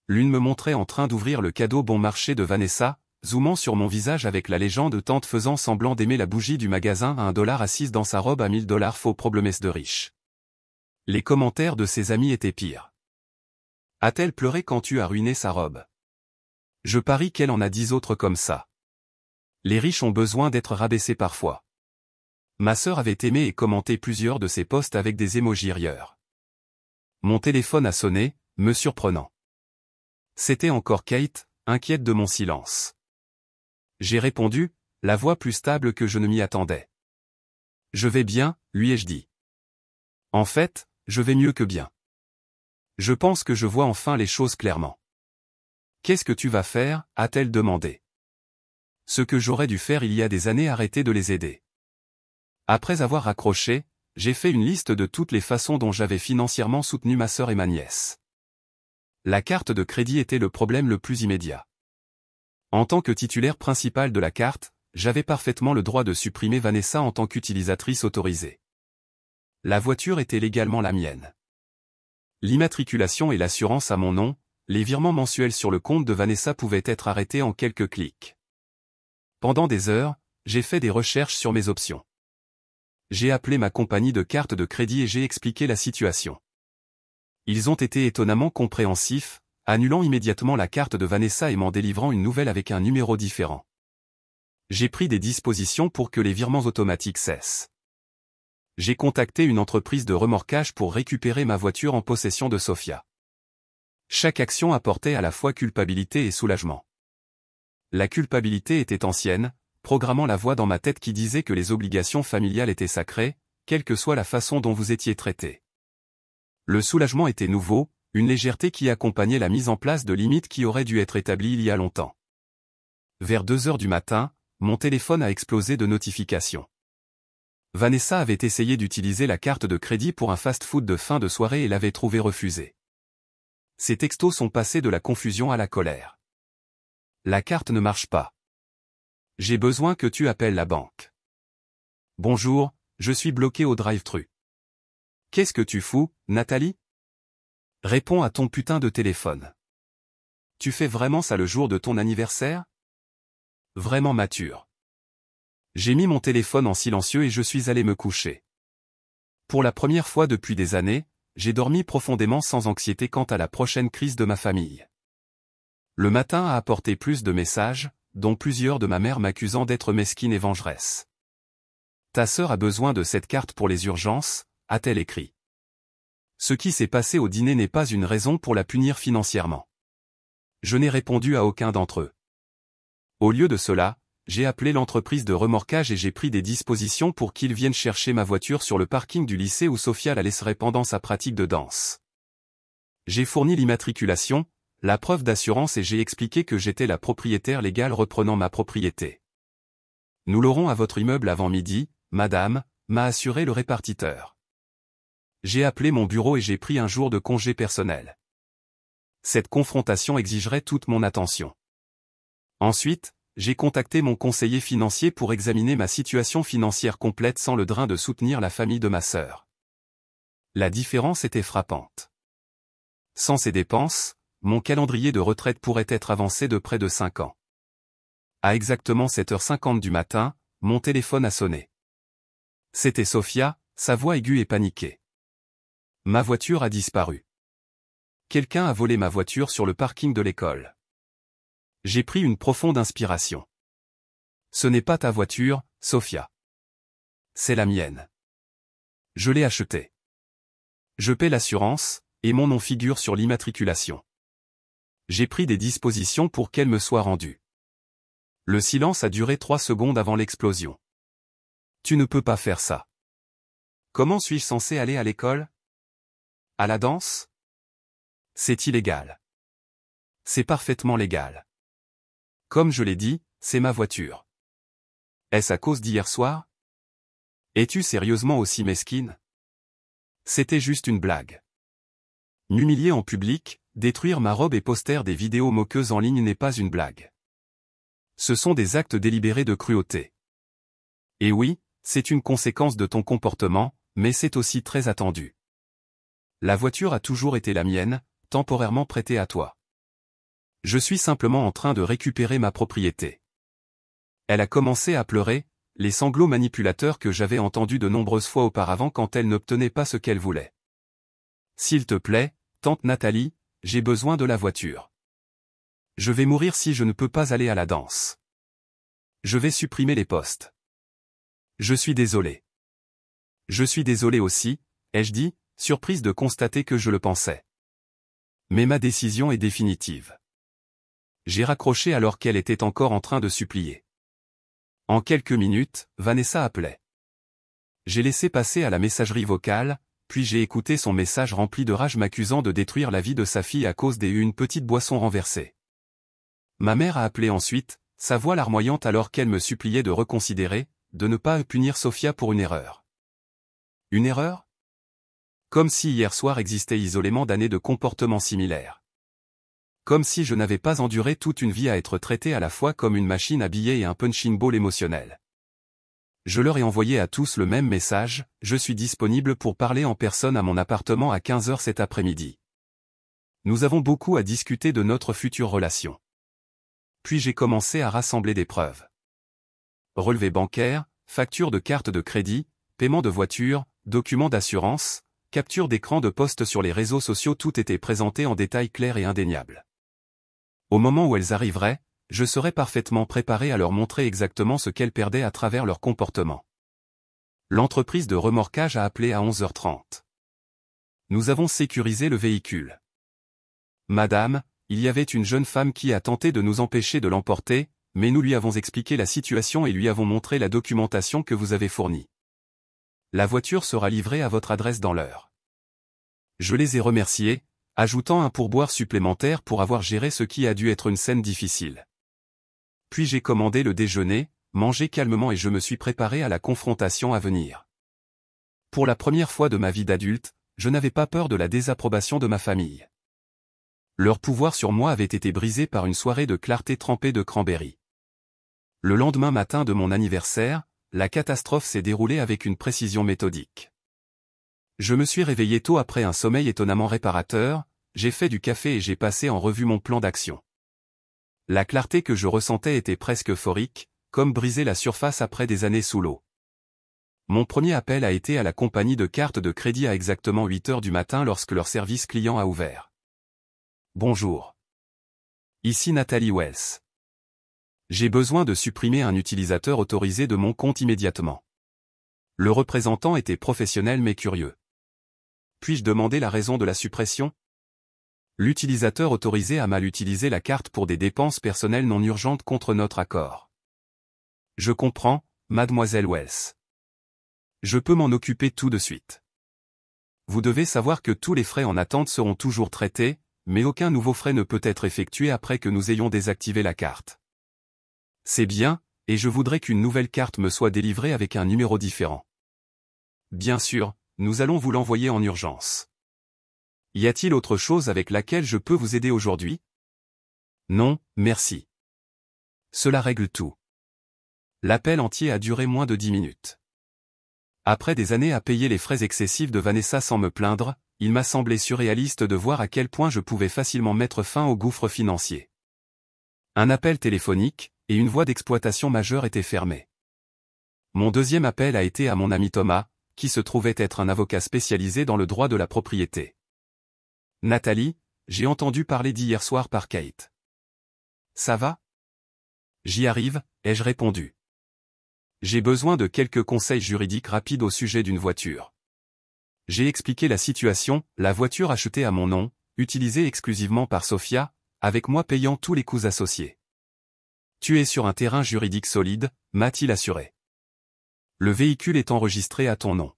L'une me montrait en train d'ouvrir le cadeau bon marché de Vanessa, zoomant sur mon visage avec la légende tante faisant semblant d'aimer la bougie du magasin à $1 assise dans sa robe à $1000 faux promesse de riche. Les commentaires de ses amis étaient pires. A-t-elle pleuré quand tu as ruiné sa robe? Je parie qu'elle en a 10 autres comme ça. Les riches ont besoin d'être rabaissés parfois. Ma sœur avait aimé et commenté plusieurs de ses posts avec des émojis rieurs. Mon téléphone a sonné, me surprenant. C'était encore Kate, inquiète de mon silence. J'ai répondu, la voix plus stable que je ne m'y attendais. Je vais bien, lui ai-je dit. En fait, je vais mieux que bien. Je pense que je vois enfin les choses clairement. Qu'est-ce que tu vas faire, a-t-elle demandé. Ce que j'aurais dû faire il y a des années, arrêter de les aider. Après avoir raccroché, j'ai fait une liste de toutes les façons dont j'avais financièrement soutenu ma sœur et ma nièce. La carte de crédit était le problème le plus immédiat. En tant que titulaire principal de la carte, j'avais parfaitement le droit de supprimer Vanessa en tant qu'utilisatrice autorisée. La voiture était légalement la mienne. L'immatriculation et l'assurance à mon nom, les virements mensuels sur le compte de Vanessa pouvaient être arrêtés en quelques clics. Pendant des heures, j'ai fait des recherches sur mes options. J'ai appelé ma compagnie de carte de crédit et j'ai expliqué la situation. Ils ont été étonnamment compréhensifs, annulant immédiatement la carte de Vanessa et m'en délivrant une nouvelle avec un numéro différent. J'ai pris des dispositions pour que les virements automatiques cessent. J'ai contacté une entreprise de remorquage pour récupérer ma voiture en possession de Sofia. Chaque action apportait à la fois culpabilité et soulagement. La culpabilité était ancienne, programmant la voix dans ma tête qui disait que les obligations familiales étaient sacrées, quelle que soit la façon dont vous étiez traité. Le soulagement était nouveau, une légèreté qui accompagnait la mise en place de limites qui auraient dû être établies il y a longtemps. Vers 2 heures du matin, mon téléphone a explosé de notifications. Vanessa avait essayé d'utiliser la carte de crédit pour un fast-food de fin de soirée et l'avait trouvé refusée. Ces textos sont passés de la confusion à la colère. La carte ne marche pas. J'ai besoin que tu appelles la banque. Bonjour, je suis bloqué au drive-thru. Qu'est-ce que tu fous, Nathalie? Réponds à ton putain de téléphone. Tu fais vraiment ça le jour de ton anniversaire? Vraiment mature. J'ai mis mon téléphone en silencieux et je suis allé me coucher. Pour la première fois depuis des années, j'ai dormi profondément sans anxiété quant à la prochaine crise de ma famille. Le matin a apporté plus de messages, dont plusieurs de ma mère m'accusant d'être mesquine et vengeresse. Ta sœur a besoin de cette carte pour les urgences, a-t-elle écrit. Ce qui s'est passé au dîner n'est pas une raison pour la punir financièrement. Je n'ai répondu à aucun d'entre eux. Au lieu de cela, j'ai appelé l'entreprise de remorquage et j'ai pris des dispositions pour qu'ils viennent chercher ma voiture sur le parking du lycée où Sofia la laisserait pendant sa pratique de danse. J'ai fourni l'immatriculation, la preuve d'assurance et j'ai expliqué que j'étais la propriétaire légale reprenant ma propriété. Nous l'aurons à votre immeuble avant midi, madame, m'a assuré le répartiteur. J'ai appelé mon bureau et j'ai pris un jour de congé personnel. Cette confrontation exigerait toute mon attention. Ensuite, j'ai contacté mon conseiller financier pour examiner ma situation financière complète sans le drain de soutenir la famille de ma sœur. La différence était frappante. Sans ces dépenses, mon calendrier de retraite pourrait être avancé de près de 5 ans. À exactement 7h50 du matin, mon téléphone a sonné. C'était Sofia, sa voix aiguë et paniquée. Ma voiture a disparu. Quelqu'un a volé ma voiture sur le parking de l'école. J'ai pris une profonde inspiration. Ce n'est pas ta voiture, Sofia. C'est la mienne. Je l'ai achetée. Je paie l'assurance, et mon nom figure sur l'immatriculation. J'ai pris des dispositions pour qu'elle me soit rendue. Le silence a duré 3 secondes avant l'explosion. Tu ne peux pas faire ça. Comment suis-je censé aller à l'école? À la danse? C'est illégal. C'est parfaitement légal. Comme je l'ai dit, c'est ma voiture. Est-ce à cause d'hier soir? Es-tu sérieusement aussi mesquine? C'était juste une blague. M'humilier en public, détruire ma robe et poster des vidéos moqueuses en ligne n'est pas une blague. Ce sont des actes délibérés de cruauté. Et oui, c'est une conséquence de ton comportement, mais c'est aussi très attendu. La voiture a toujours été la mienne, temporairement prêtée à toi. Je suis simplement en train de récupérer ma propriété. Elle a commencé à pleurer, les sanglots manipulateurs que j'avais entendus de nombreuses fois auparavant quand elle n'obtenait pas ce qu'elle voulait. S'il te plaît, tante Nathalie, j'ai besoin de la voiture. Je vais mourir si je ne peux pas aller à la danse. Je vais supprimer les postes. Je suis désolé. Je suis désolé aussi, ai-je dit, surprise de constater que je le pensais. Mais ma décision est définitive. J'ai raccroché alors qu'elle était encore en train de supplier. En quelques minutes, Vanessa appelait. J'ai laissé passer à la messagerie vocale, puis j'ai écouté son message rempli de rage m'accusant de détruire la vie de sa fille à cause d'une petite boisson renversée. Ma mère a appelé ensuite, sa voix larmoyante alors qu'elle me suppliait de reconsidérer, de ne pas punir Sophia pour une erreur. Une erreur? Comme si hier soir existait isolément d'années de comportements similaires. Comme si je n'avais pas enduré toute une vie à être traité à la fois comme une machine à billets et un punching ball émotionnel. Je leur ai envoyé à tous le même message, je suis disponible pour parler en personne à mon appartement à 15 h cet après-midi. Nous avons beaucoup à discuter de notre future relation. Puis j'ai commencé à rassembler des preuves. Relevé bancaire, facture de carte de crédit, paiement de voiture, documents d'assurance, capture d'écran de poste sur les réseaux sociaux, tout était présenté en détail clair et indéniable. Au moment où elles arriveraient, je serais parfaitement préparé à leur montrer exactement ce qu'elles perdaient à travers leur comportement. L'entreprise de remorquage a appelé à 11 h 30. Nous avons sécurisé le véhicule. Madame, il y avait une jeune femme qui a tenté de nous empêcher de l'emporter, mais nous lui avons expliqué la situation et lui avons montré la documentation que vous avez fournie. La voiture sera livrée à votre adresse dans l'heure. Je les ai remerciés, ajoutant un pourboire supplémentaire pour avoir géré ce qui a dû être une scène difficile. Puis j'ai commandé le déjeuner, mangé calmement et je me suis préparé à la confrontation à venir. Pour la première fois de ma vie d'adulte, je n'avais pas peur de la désapprobation de ma famille. Leur pouvoir sur moi avait été brisé par une soirée de clarté trempée de cranberry. Le lendemain matin de mon anniversaire, la catastrophe s'est déroulée avec une précision méthodique. Je me suis réveillé tôt après un sommeil étonnamment réparateur, j'ai fait du café et j'ai passé en revue mon plan d'action. La clarté que je ressentais était presque euphorique, comme briser la surface après des années sous l'eau. Mon premier appel a été à la compagnie de cartes de crédit à exactement 8 h du matin lorsque leur service client a ouvert. Bonjour. Ici Nathalie Wells. J'ai besoin de supprimer un utilisateur autorisé de mon compte immédiatement. Le représentant était professionnel mais curieux. Puis-je demander la raison de la suppression? L'utilisateur autorisé a mal utilisé la carte pour des dépenses personnelles non urgentes contre notre accord. Je comprends, mademoiselle Wells. Je peux m'en occuper tout de suite. Vous devez savoir que tous les frais en attente seront toujours traités, mais aucun nouveau frais ne peut être effectué après que nous ayons désactivé la carte. C'est bien, et je voudrais qu'une nouvelle carte me soit délivrée avec un numéro différent. Bien sûr, nous allons vous l'envoyer en urgence. Y a-t-il autre chose avec laquelle je peux vous aider aujourd'hui? Non, merci. Cela règle tout. L'appel entier a duré moins de 10 minutes. Après des années à payer les frais excessifs de Vanessa sans me plaindre, il m'a semblé surréaliste de voir à quel point je pouvais facilement mettre fin au gouffre financier. Un appel téléphonique, et une voie d'exploitation majeure était fermée. Mon deuxième appel a été à mon ami Thomas, qui se trouvait être un avocat spécialisé dans le droit de la propriété. Nathalie, j'ai entendu parler d'hier soir par Kate. Ça va? J'y arrive, ai-je répondu. J'ai besoin de quelques conseils juridiques rapides au sujet d'une voiture. J'ai expliqué la situation, la voiture achetée à mon nom, utilisée exclusivement par Sophia, avec moi payant tous les coûts associés. Tu es sur un terrain juridique solide, m'a-t-il assuré. Le véhicule est enregistré à ton nom.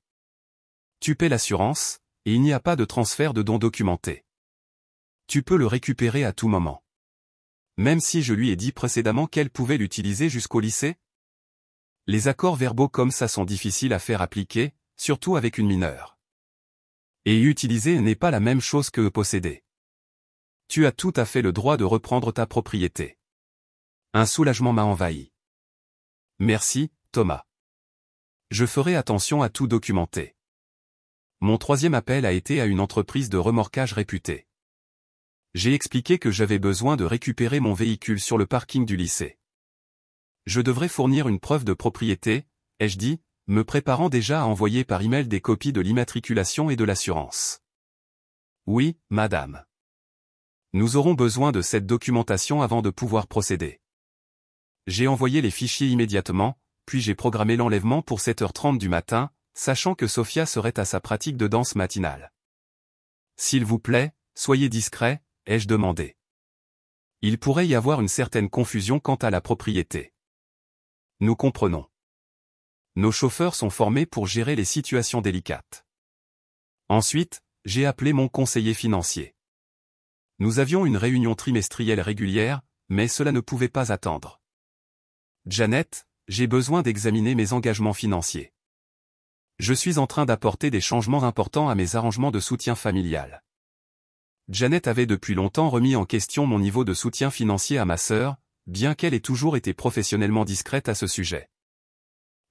Tu paies l'assurance, et il n'y a pas de transfert de dons documenté. Tu peux le récupérer à tout moment. Même si je lui ai dit précédemment qu'elle pouvait l'utiliser jusqu'au lycée? Les accords verbaux comme ça sont difficiles à faire appliquer, surtout avec une mineure. Et utiliser n'est pas la même chose que posséder. Tu as tout à fait le droit de reprendre ta propriété. Un soulagement m'a envahi. Merci, Thomas. Je ferai attention à tout documenter. Mon troisième appel a été à une entreprise de remorquage réputée. J'ai expliqué que j'avais besoin de récupérer mon véhicule sur le parking du lycée. Je devrais fournir une preuve de propriété, ai-je dit, me préparant déjà à envoyer par email des copies de l'immatriculation et de l'assurance. Oui, madame. Nous aurons besoin de cette documentation avant de pouvoir procéder. J'ai envoyé les fichiers immédiatement, puis j'ai programmé l'enlèvement pour 7h30 du matin, sachant que Sophia serait à sa pratique de danse matinale. S'il vous plaît, soyez discret, ai-je demandé. Il pourrait y avoir une certaine confusion quant à la propriété. Nous comprenons. Nos chauffeurs sont formés pour gérer les situations délicates. Ensuite, j'ai appelé mon conseiller financier. Nous avions une réunion trimestrielle régulière, mais cela ne pouvait pas attendre. Janet, j'ai besoin d'examiner mes engagements financiers. Je suis en train d'apporter des changements importants à mes arrangements de soutien familial. Janet avait depuis longtemps remis en question mon niveau de soutien financier à ma sœur, bien qu'elle ait toujours été professionnellement discrète à ce sujet.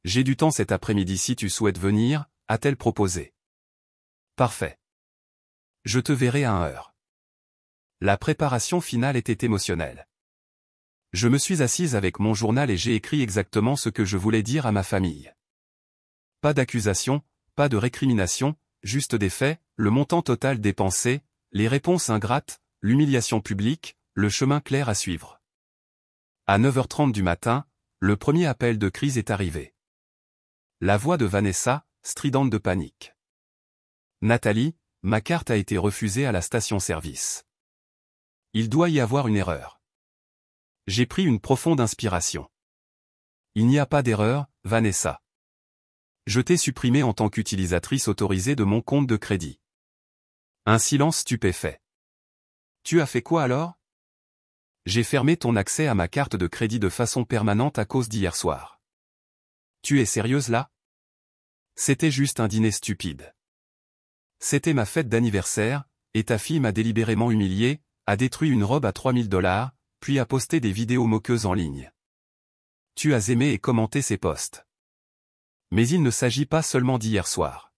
J'ai du temps cet après-midi si tu souhaites venir, a-t-elle proposé. Parfait. Je te verrai à 1h. La préparation finale était émotionnelle. Je me suis assise avec mon journal et j'ai écrit exactement ce que je voulais dire à ma famille. Pas d'accusation, pas de récrimination, juste des faits, le montant total dépensé, les réponses ingrates, l'humiliation publique, le chemin clair à suivre. À 9h30 du matin, le premier appel de crise est arrivé. La voix de Vanessa, stridente de panique. Nathalie, ma carte a été refusée à la station-service. Il doit y avoir une erreur. J'ai pris une profonde inspiration. Il n'y a pas d'erreur, Vanessa. Je t'ai supprimé en tant qu'utilisatrice autorisée de mon compte de crédit. Un silence stupéfait. Tu as fait quoi alors? J'ai fermé ton accès à ma carte de crédit de façon permanente à cause d'hier soir. Tu es sérieuse là? C'était juste un dîner stupide. C'était ma fête d'anniversaire, et ta fille m'a délibérément humilié, a détruit une robe à $3000, puis a posté des vidéos moqueuses en ligne. Tu as aimé et commenté ces posts. Mais il ne s'agit pas seulement d'hier soir.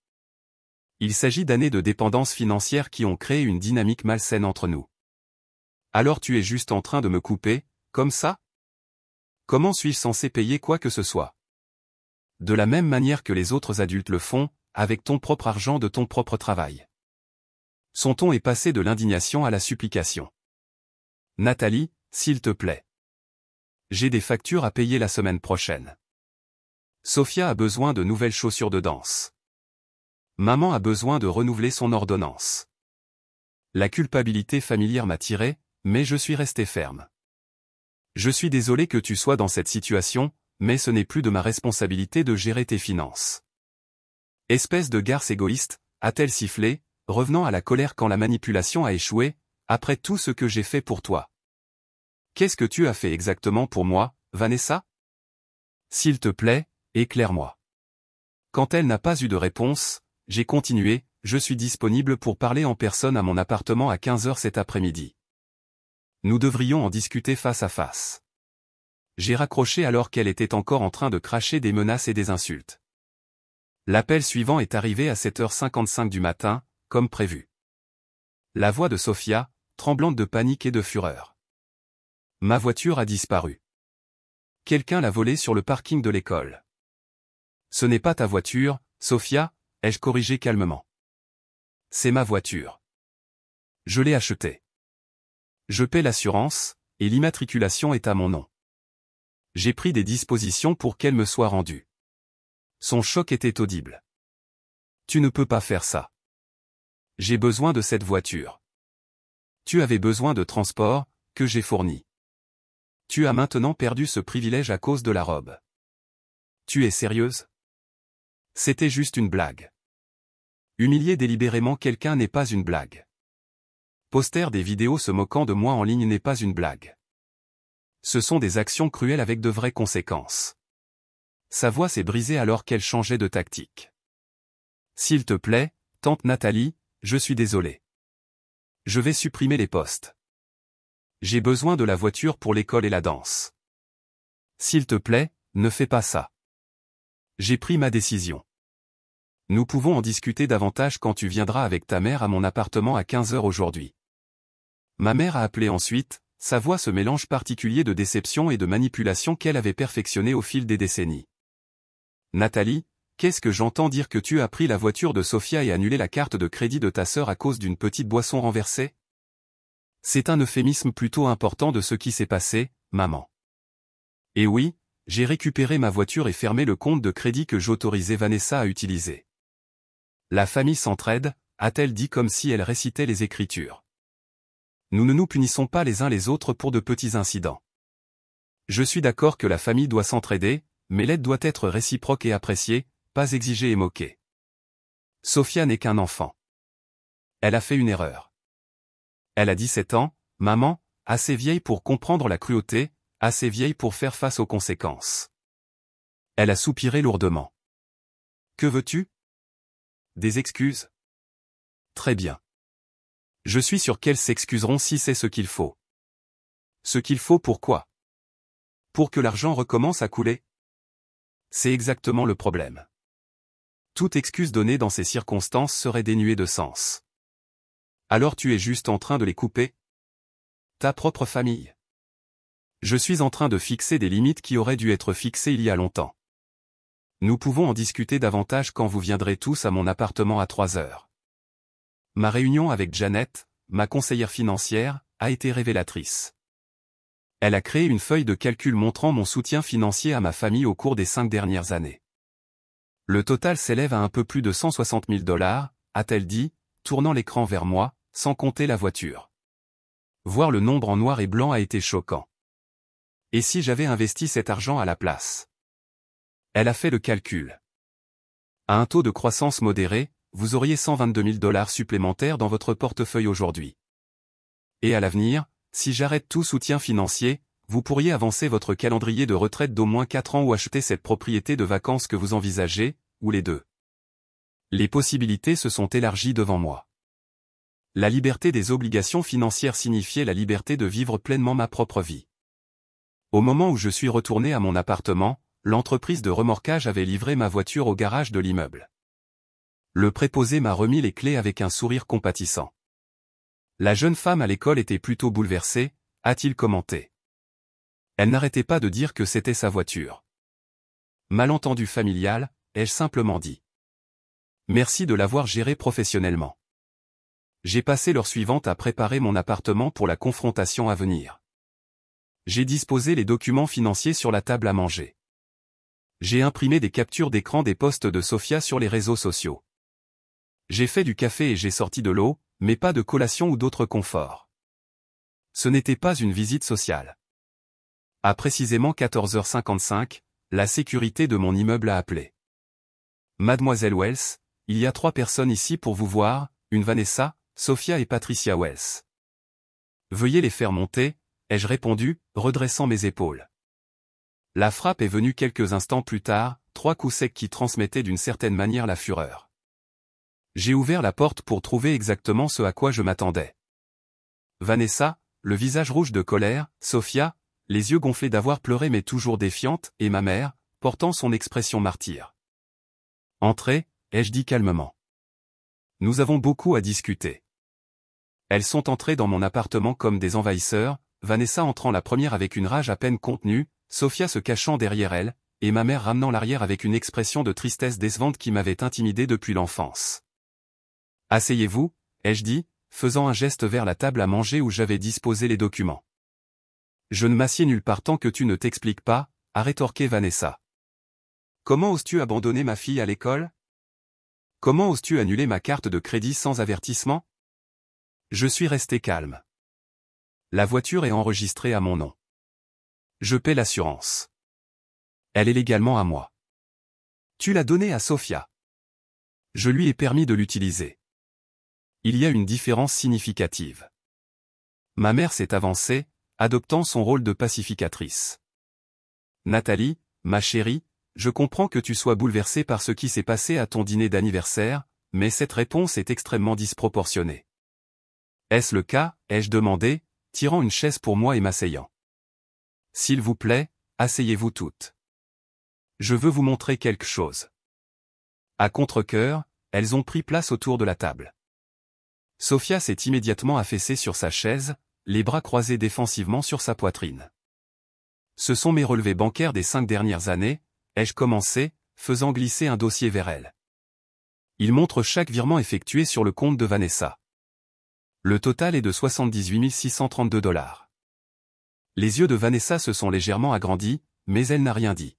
Il s'agit d'années de dépendance financière qui ont créé une dynamique malsaine entre nous. Alors tu es juste en train de me couper, comme ça? Comment suis-je censé payer quoi que ce soit? De la même manière que les autres adultes le font, avec ton propre argent de ton propre travail. Son ton est passé de l'indignation à la supplication. Nathalie, s'il te plaît. J'ai des factures à payer la semaine prochaine. Sophia a besoin de nouvelles chaussures de danse. Maman a besoin de renouveler son ordonnance. La culpabilité familière m'a tiré, mais je suis resté ferme. Je suis désolé que tu sois dans cette situation, mais ce n'est plus de ma responsabilité de gérer tes finances. Espèce de garce égoïste, a-t-elle sifflé, revenant à la colère quand la manipulation a échoué, après tout ce que j'ai fait pour toi. Qu'est-ce que tu as fait exactement pour moi, Vanessa? S'il te plaît, éclaire-moi. Quand elle n'a pas eu de réponse, j'ai continué, je suis disponible pour parler en personne à mon appartement à 15h cet après-midi. Nous devrions en discuter face à face. J'ai raccroché alors qu'elle était encore en train de cracher des menaces et des insultes. L'appel suivant est arrivé à 7h55 du matin, comme prévu. La voix de Sophia, tremblante de panique et de fureur. Ma voiture a disparu. Quelqu'un l'a volée sur le parking de l'école. Ce n'est pas ta voiture, Sophia, ai-je corrigé calmement. C'est ma voiture. Je l'ai achetée. Je paie l'assurance, et l'immatriculation est à mon nom. J'ai pris des dispositions pour qu'elle me soit rendue. Son choc était audible. Tu ne peux pas faire ça. J'ai besoin de cette voiture. Tu avais besoin de transport, que j'ai fourni. Tu as maintenant perdu ce privilège à cause de la robe. Tu es sérieuse? C'était juste une blague. Humilier délibérément quelqu'un n'est pas une blague. Poster des vidéos se moquant de moi en ligne n'est pas une blague. Ce sont des actions cruelles avec de vraies conséquences. Sa voix s'est brisée alors qu'elle changeait de tactique. S'il te plaît, tante Nathalie, je suis désolé. Je vais supprimer les posts. J'ai besoin de la voiture pour l'école et la danse. S'il te plaît, ne fais pas ça. J'ai pris ma décision. Nous pouvons en discuter davantage quand tu viendras avec ta mère à mon appartement à 15h aujourd'hui. Ma mère a appelé ensuite, sa voix ce mélange particulier de déception et de manipulation qu'elle avait perfectionné au fil des décennies. Nathalie, qu'est-ce que j'entends dire que tu as pris la voiture de Sophia et annulé la carte de crédit de ta sœur à cause d'une petite boisson renversée? C'est un euphémisme plutôt important de ce qui s'est passé, maman. Et oui, j'ai récupéré ma voiture et fermé le compte de crédit que j'autorisais Vanessa à utiliser. La famille s'entraide, a-t-elle dit comme si elle récitait les Écritures. Nous ne nous punissons pas les uns les autres pour de petits incidents. Je suis d'accord que la famille doit s'entraider, mais l'aide doit être réciproque et appréciée, pas exigée et moquée. Sophia n'est qu'un enfant. Elle a fait une erreur. Elle a 17 ans, maman, assez vieille pour comprendre la cruauté, assez vieille pour faire face aux conséquences. Elle a soupiré lourdement. Que veux-tu? Des excuses? Très bien. Je suis sûr qu'elles s'excuseront si c'est ce qu'il faut. Ce qu'il faut pourquoi? Pour que l'argent recommence à couler? C'est exactement le problème. Toute excuse donnée dans ces circonstances serait dénuée de sens. Alors tu es juste en train de les couper? Ta propre famille. Je suis en train de fixer des limites qui auraient dû être fixées il y a longtemps. Nous pouvons en discuter davantage quand vous viendrez tous à mon appartement à 3 heures. Ma réunion avec Janet, ma conseillère financière, a été révélatrice. Elle a créé une feuille de calcul montrant mon soutien financier à ma famille au cours des 5 dernières années. Le total s'élève à un peu plus de 160 000 $, a-t-elle dit, tournant l'écran vers moi, sans compter la voiture. Voir le nombre en noir et blanc a été choquant. Et si j'avais investi cet argent à la place? Elle a fait le calcul. À un taux de croissance modéré, vous auriez 122 000 $ supplémentaires dans votre portefeuille aujourd'hui. Et à l'avenir, si j'arrête tout soutien financier, vous pourriez avancer votre calendrier de retraite d'au moins 4 ans ou acheter cette propriété de vacances que vous envisagez, ou les deux. Les possibilités se sont élargies devant moi. La liberté des obligations financières signifiait la liberté de vivre pleinement ma propre vie. Au moment où je suis retourné à mon appartement, l'entreprise de remorquage avait livré ma voiture au garage de l'immeuble. Le préposé m'a remis les clés avec un sourire compatissant. La jeune femme à l'école était plutôt bouleversée, a-t-il commenté. Elle n'arrêtait pas de dire que c'était sa voiture. Malentendu familial, ai-je simplement dit. Merci de l'avoir géré professionnellement. J'ai passé l'heure suivante à préparer mon appartement pour la confrontation à venir. J'ai disposé les documents financiers sur la table à manger. J'ai imprimé des captures d'écran des posts de Sophia sur les réseaux sociaux. J'ai fait du café et j'ai sorti de l'eau, mais pas de collation ou d'autres conforts. Ce n'était pas une visite sociale. À précisément 14h55, la sécurité de mon immeuble a appelé. Mademoiselle Wells, il y a 3 personnes ici pour vous voir, une Vanessa, Sophia et Patricia Wells. Veuillez les faire monter, ai-je répondu, redressant mes épaules. La frappe est venue quelques instants plus tard, 3 coups secs qui transmettaient d'une certaine manière la fureur. J'ai ouvert la porte pour trouver exactement ce à quoi je m'attendais. Vanessa, le visage rouge de colère, Sophia, les yeux gonflés d'avoir pleuré mais toujours défiante, et ma mère, portant son expression martyre. Entrez, ai-je dit calmement. Nous avons beaucoup à discuter. Elles sont entrées dans mon appartement comme des envahisseurs, Vanessa entrant la première avec une rage à peine contenue, Sophia se cachant derrière elle, et ma mère ramenant l'arrière avec une expression de tristesse décevante qui m'avait intimidé depuis l'enfance. Asseyez-vous, ai-je dit, faisant un geste vers la table à manger où j'avais disposé les documents. Je ne m'assieds nulle part tant que tu ne t'expliques pas, a rétorqué Vanessa. Comment oses-tu abandonner ma fille à l'école? Comment oses-tu annuler ma carte de crédit sans avertissement? Je suis resté calme. La voiture est enregistrée à mon nom. Je paie l'assurance. Elle est légalement à moi. Tu l'as donnée à Sophia. Je lui ai permis de l'utiliser. Il y a une différence significative. Ma mère s'est avancée, adoptant son rôle de pacificatrice. Nathalie, ma chérie, je comprends que tu sois bouleversée par ce qui s'est passé à ton dîner d'anniversaire, mais cette réponse est extrêmement disproportionnée. Est-ce le cas, ai-je demandé, tirant une chaise pour moi et m'asseyant. S'il vous plaît, asseyez-vous toutes. Je veux vous montrer quelque chose. À contre-cœur, elles ont pris place autour de la table. Sophia s'est immédiatement affaissée sur sa chaise, les bras croisés défensivement sur sa poitrine. Ce sont mes relevés bancaires des 5 dernières années, ai-je commencé, faisant glisser un dossier vers elle. Il montre chaque virement effectué sur le compte de Vanessa. Le total est de 78 632 $. Les yeux de Vanessa se sont légèrement agrandis, mais elle n'a rien dit.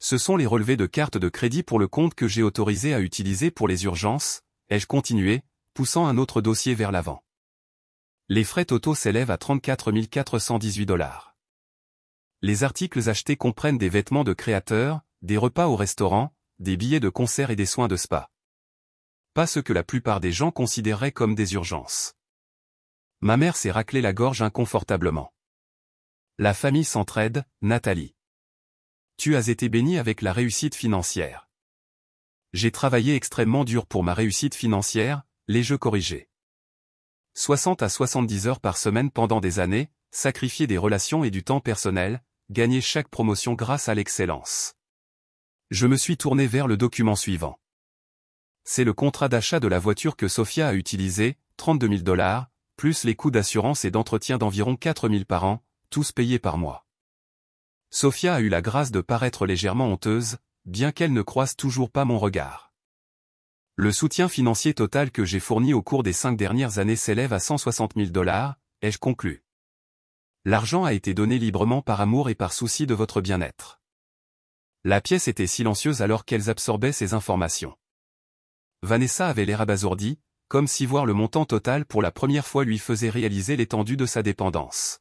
Ce sont les relevés de carte de crédit pour le compte que j'ai autorisé à utiliser pour les urgences, ai-je continué, poussant un autre dossier vers l'avant. Les frais totaux s'élèvent à 34 418 $. Les articles achetés comprennent des vêtements de créateurs, des repas au restaurant, des billets de concert et des soins de spa. Pas ce que la plupart des gens considéreraient comme des urgences. Ma mère s'est raclé la gorge inconfortablement. La famille s'entraide, Nathalie. Tu as été bénie avec la réussite financière. J'ai travaillé extrêmement dur pour ma réussite financière, l'ai-je corrigé. 60 à 70 heures par semaine pendant des années, sacrifier des relations et du temps personnel, gagner chaque promotion grâce à l'excellence. Je me suis tourné vers le document suivant. C'est le contrat d'achat de la voiture que Sophia a utilisé, 32 000 $, plus les coûts d'assurance et d'entretien d'environ 4 000 par an, tous payés par mois. Sophia a eu la grâce de paraître légèrement honteuse, bien qu'elle ne croise toujours pas mon regard. Le soutien financier total que j'ai fourni au cours des 5 dernières années s'élève à 160 000 $, ai-je conclu. L'argent a été donné librement par amour et par souci de votre bien-être. La pièce était silencieuse alors qu'elles absorbaient ces informations. Vanessa avait l'air abasourdie, comme si voir le montant total pour la première fois lui faisait réaliser l'étendue de sa dépendance.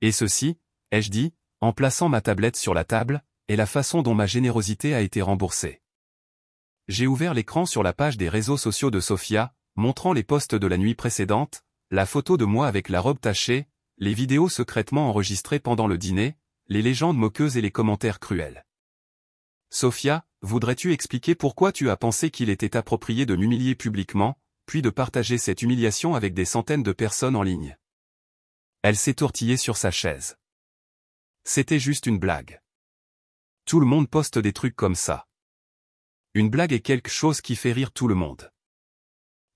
Et ceci, ai-je dit, en plaçant ma tablette sur la table, est la façon dont ma générosité a été remboursée. J'ai ouvert l'écran sur la page des réseaux sociaux de Sophia, montrant les posts de la nuit précédente, la photo de moi avec la robe tachée, les vidéos secrètement enregistrées pendant le dîner, les légendes moqueuses et les commentaires cruels. Sophia, voudrais-tu expliquer pourquoi tu as pensé qu'il était approprié de m'humilier publiquement, puis de partager cette humiliation avec des centaines de personnes en ligne? Elle s'est tortillée sur sa chaise. C'était juste une blague. Tout le monde poste des trucs comme ça. Une blague est quelque chose qui fait rire tout le monde.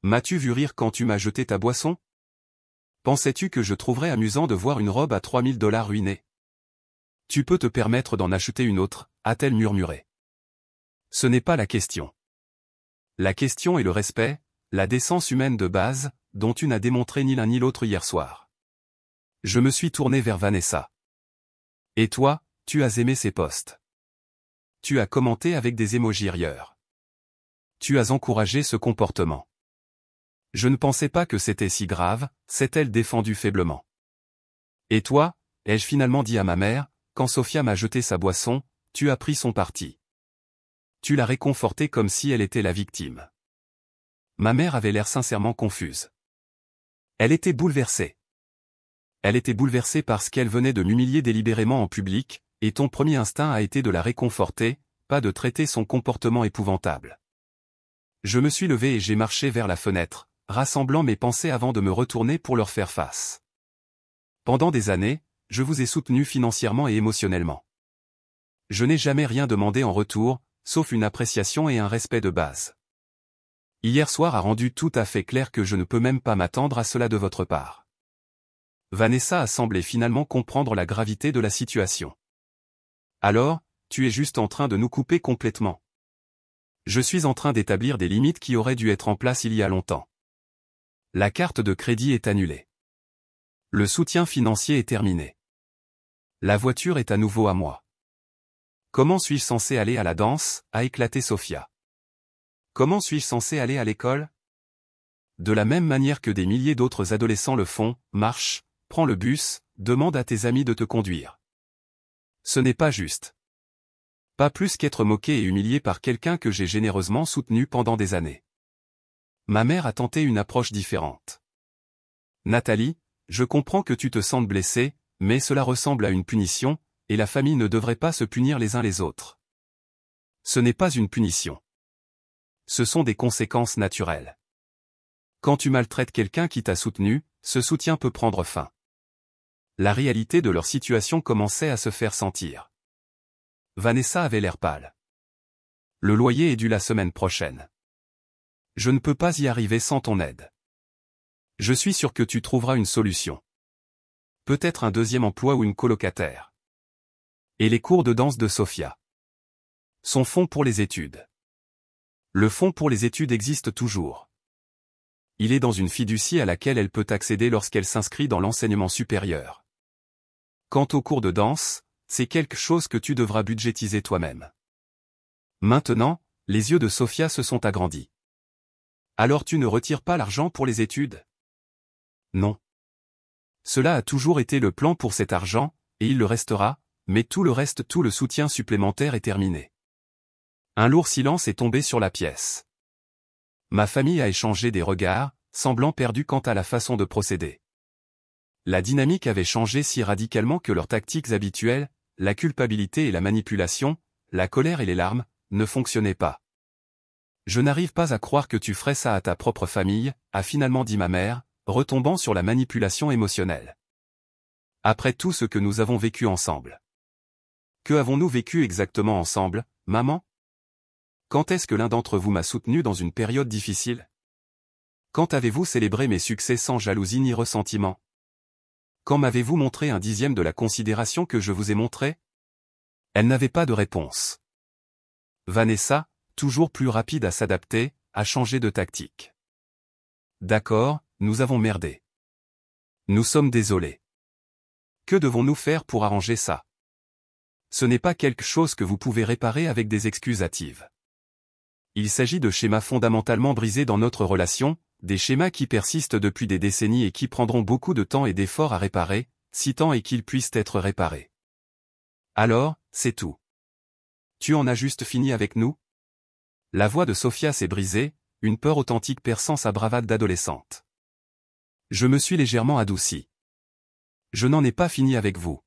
M'as-tu vu rire quand tu m'as jeté ta boisson? Pensais-tu que je trouverais amusant de voir une robe à 3 000 $ ruinée? Tu peux te permettre d'en acheter une autre, a-t-elle murmuré. Ce n'est pas la question. La question est le respect, la décence humaine de base, dont tu n'as démontré ni l'un ni l'autre hier soir. Je me suis tourné vers Vanessa. Et toi, tu as aimé ces posts. Tu as commenté avec des émojis rieurs. Tu as encouragé ce comportement. Je ne pensais pas que c'était si grave, s'est-elle défendue faiblement. Et toi, ai-je finalement dit à ma mère, quand Sophia m'a jeté sa boisson, tu as pris son parti. Tu l'as réconfortée comme si elle était la victime. Ma mère avait l'air sincèrement confuse. Elle était bouleversée. Elle était bouleversée parce qu'elle venait de m'humilier délibérément en public, et ton premier instinct a été de la réconforter, pas de traiter son comportement épouvantable. Je me suis levé et j'ai marché vers la fenêtre, rassemblant mes pensées avant de me retourner pour leur faire face. Pendant des années, je vous ai soutenu financièrement et émotionnellement. Je n'ai jamais rien demandé en retour, sauf une appréciation et un respect de base. Hier soir a rendu tout à fait clair que je ne peux même pas m'attendre à cela de votre part. Vanessa a semblé finalement comprendre la gravité de la situation. Alors, tu es juste en train de nous couper complètement. Je suis en train d'établir des limites qui auraient dû être en place il y a longtemps. La carte de crédit est annulée. Le soutien financier est terminé. La voiture est à nouveau à moi. Comment suis-je censé aller à la danse, a éclaté Sophia. Comment suis-je censé aller à l'école? De la même manière que des milliers d'autres adolescents le font, marche, prends le bus, demande à tes amis de te conduire. Ce n'est pas juste. Pas plus qu'être moqué et humilié par quelqu'un que j'ai généreusement soutenu pendant des années. Ma mère a tenté une approche différente. Nathalie, je comprends que tu te sentes blessée, mais cela ressemble à une punition, et la famille ne devrait pas se punir les uns les autres. Ce n'est pas une punition. Ce sont des conséquences naturelles. Quand tu maltraites quelqu'un qui t'a soutenu, ce soutien peut prendre fin. La réalité de leur situation commençait à se faire sentir. Vanessa avait l'air pâle. Le loyer est dû la semaine prochaine. Je ne peux pas y arriver sans ton aide. Je suis sûr que tu trouveras une solution. Peut-être un deuxième emploi ou une colocataire. Et les cours de danse de Sophia. Son fonds pour les études. Le fonds pour les études existe toujours. Il est dans une fiducie à laquelle elle peut accéder lorsqu'elle s'inscrit dans l'enseignement supérieur. Quant aux cours de danse, c'est quelque chose que tu devras budgétiser toi-même. Maintenant, les yeux de Sophia se sont agrandis. Alors tu ne retires pas l'argent pour les études? Non. Cela a toujours été le plan pour cet argent, et il le restera, mais tout le reste, tout le soutien supplémentaire est terminé. Un lourd silence est tombé sur la pièce. Ma famille a échangé des regards, semblant perdus quant à la façon de procéder. La dynamique avait changé si radicalement que leurs tactiques habituelles, la culpabilité et la manipulation, la colère et les larmes, ne fonctionnaient pas. Je n'arrive pas à croire que tu ferais ça à ta propre famille, a finalement dit ma mère, retombant sur la manipulation émotionnelle. Après tout ce que nous avons vécu ensemble. Que avons-nous vécu exactement ensemble, maman? Quand est-ce que l'un d'entre vous m'a soutenu dans une période difficile? Quand avez-vous célébré mes succès sans jalousie ni ressentiment? Quand m'avez-vous montré un dixième de la considération que je vous ai montrée? Elle n'avait pas de réponse. Vanessa, toujours plus rapide à s'adapter, a changé de tactique. D'accord, nous avons merdé. Nous sommes désolés. Que devons-nous faire pour arranger ça? Ce n'est pas quelque chose que vous pouvez réparer avec des excuses hâtives. Il s'agit de schémas fondamentalement brisés dans notre relation, des schémas qui persistent depuis des décennies et qui prendront beaucoup de temps et d'efforts à réparer, si tant est qu'ils puissent être réparés. Alors, c'est tout. Tu en as juste fini avec nous? La voix de Sophia s'est brisée, une peur authentique perçant sa bravade d'adolescente. Je me suis légèrement adouci. Je n'en ai pas fini avec vous.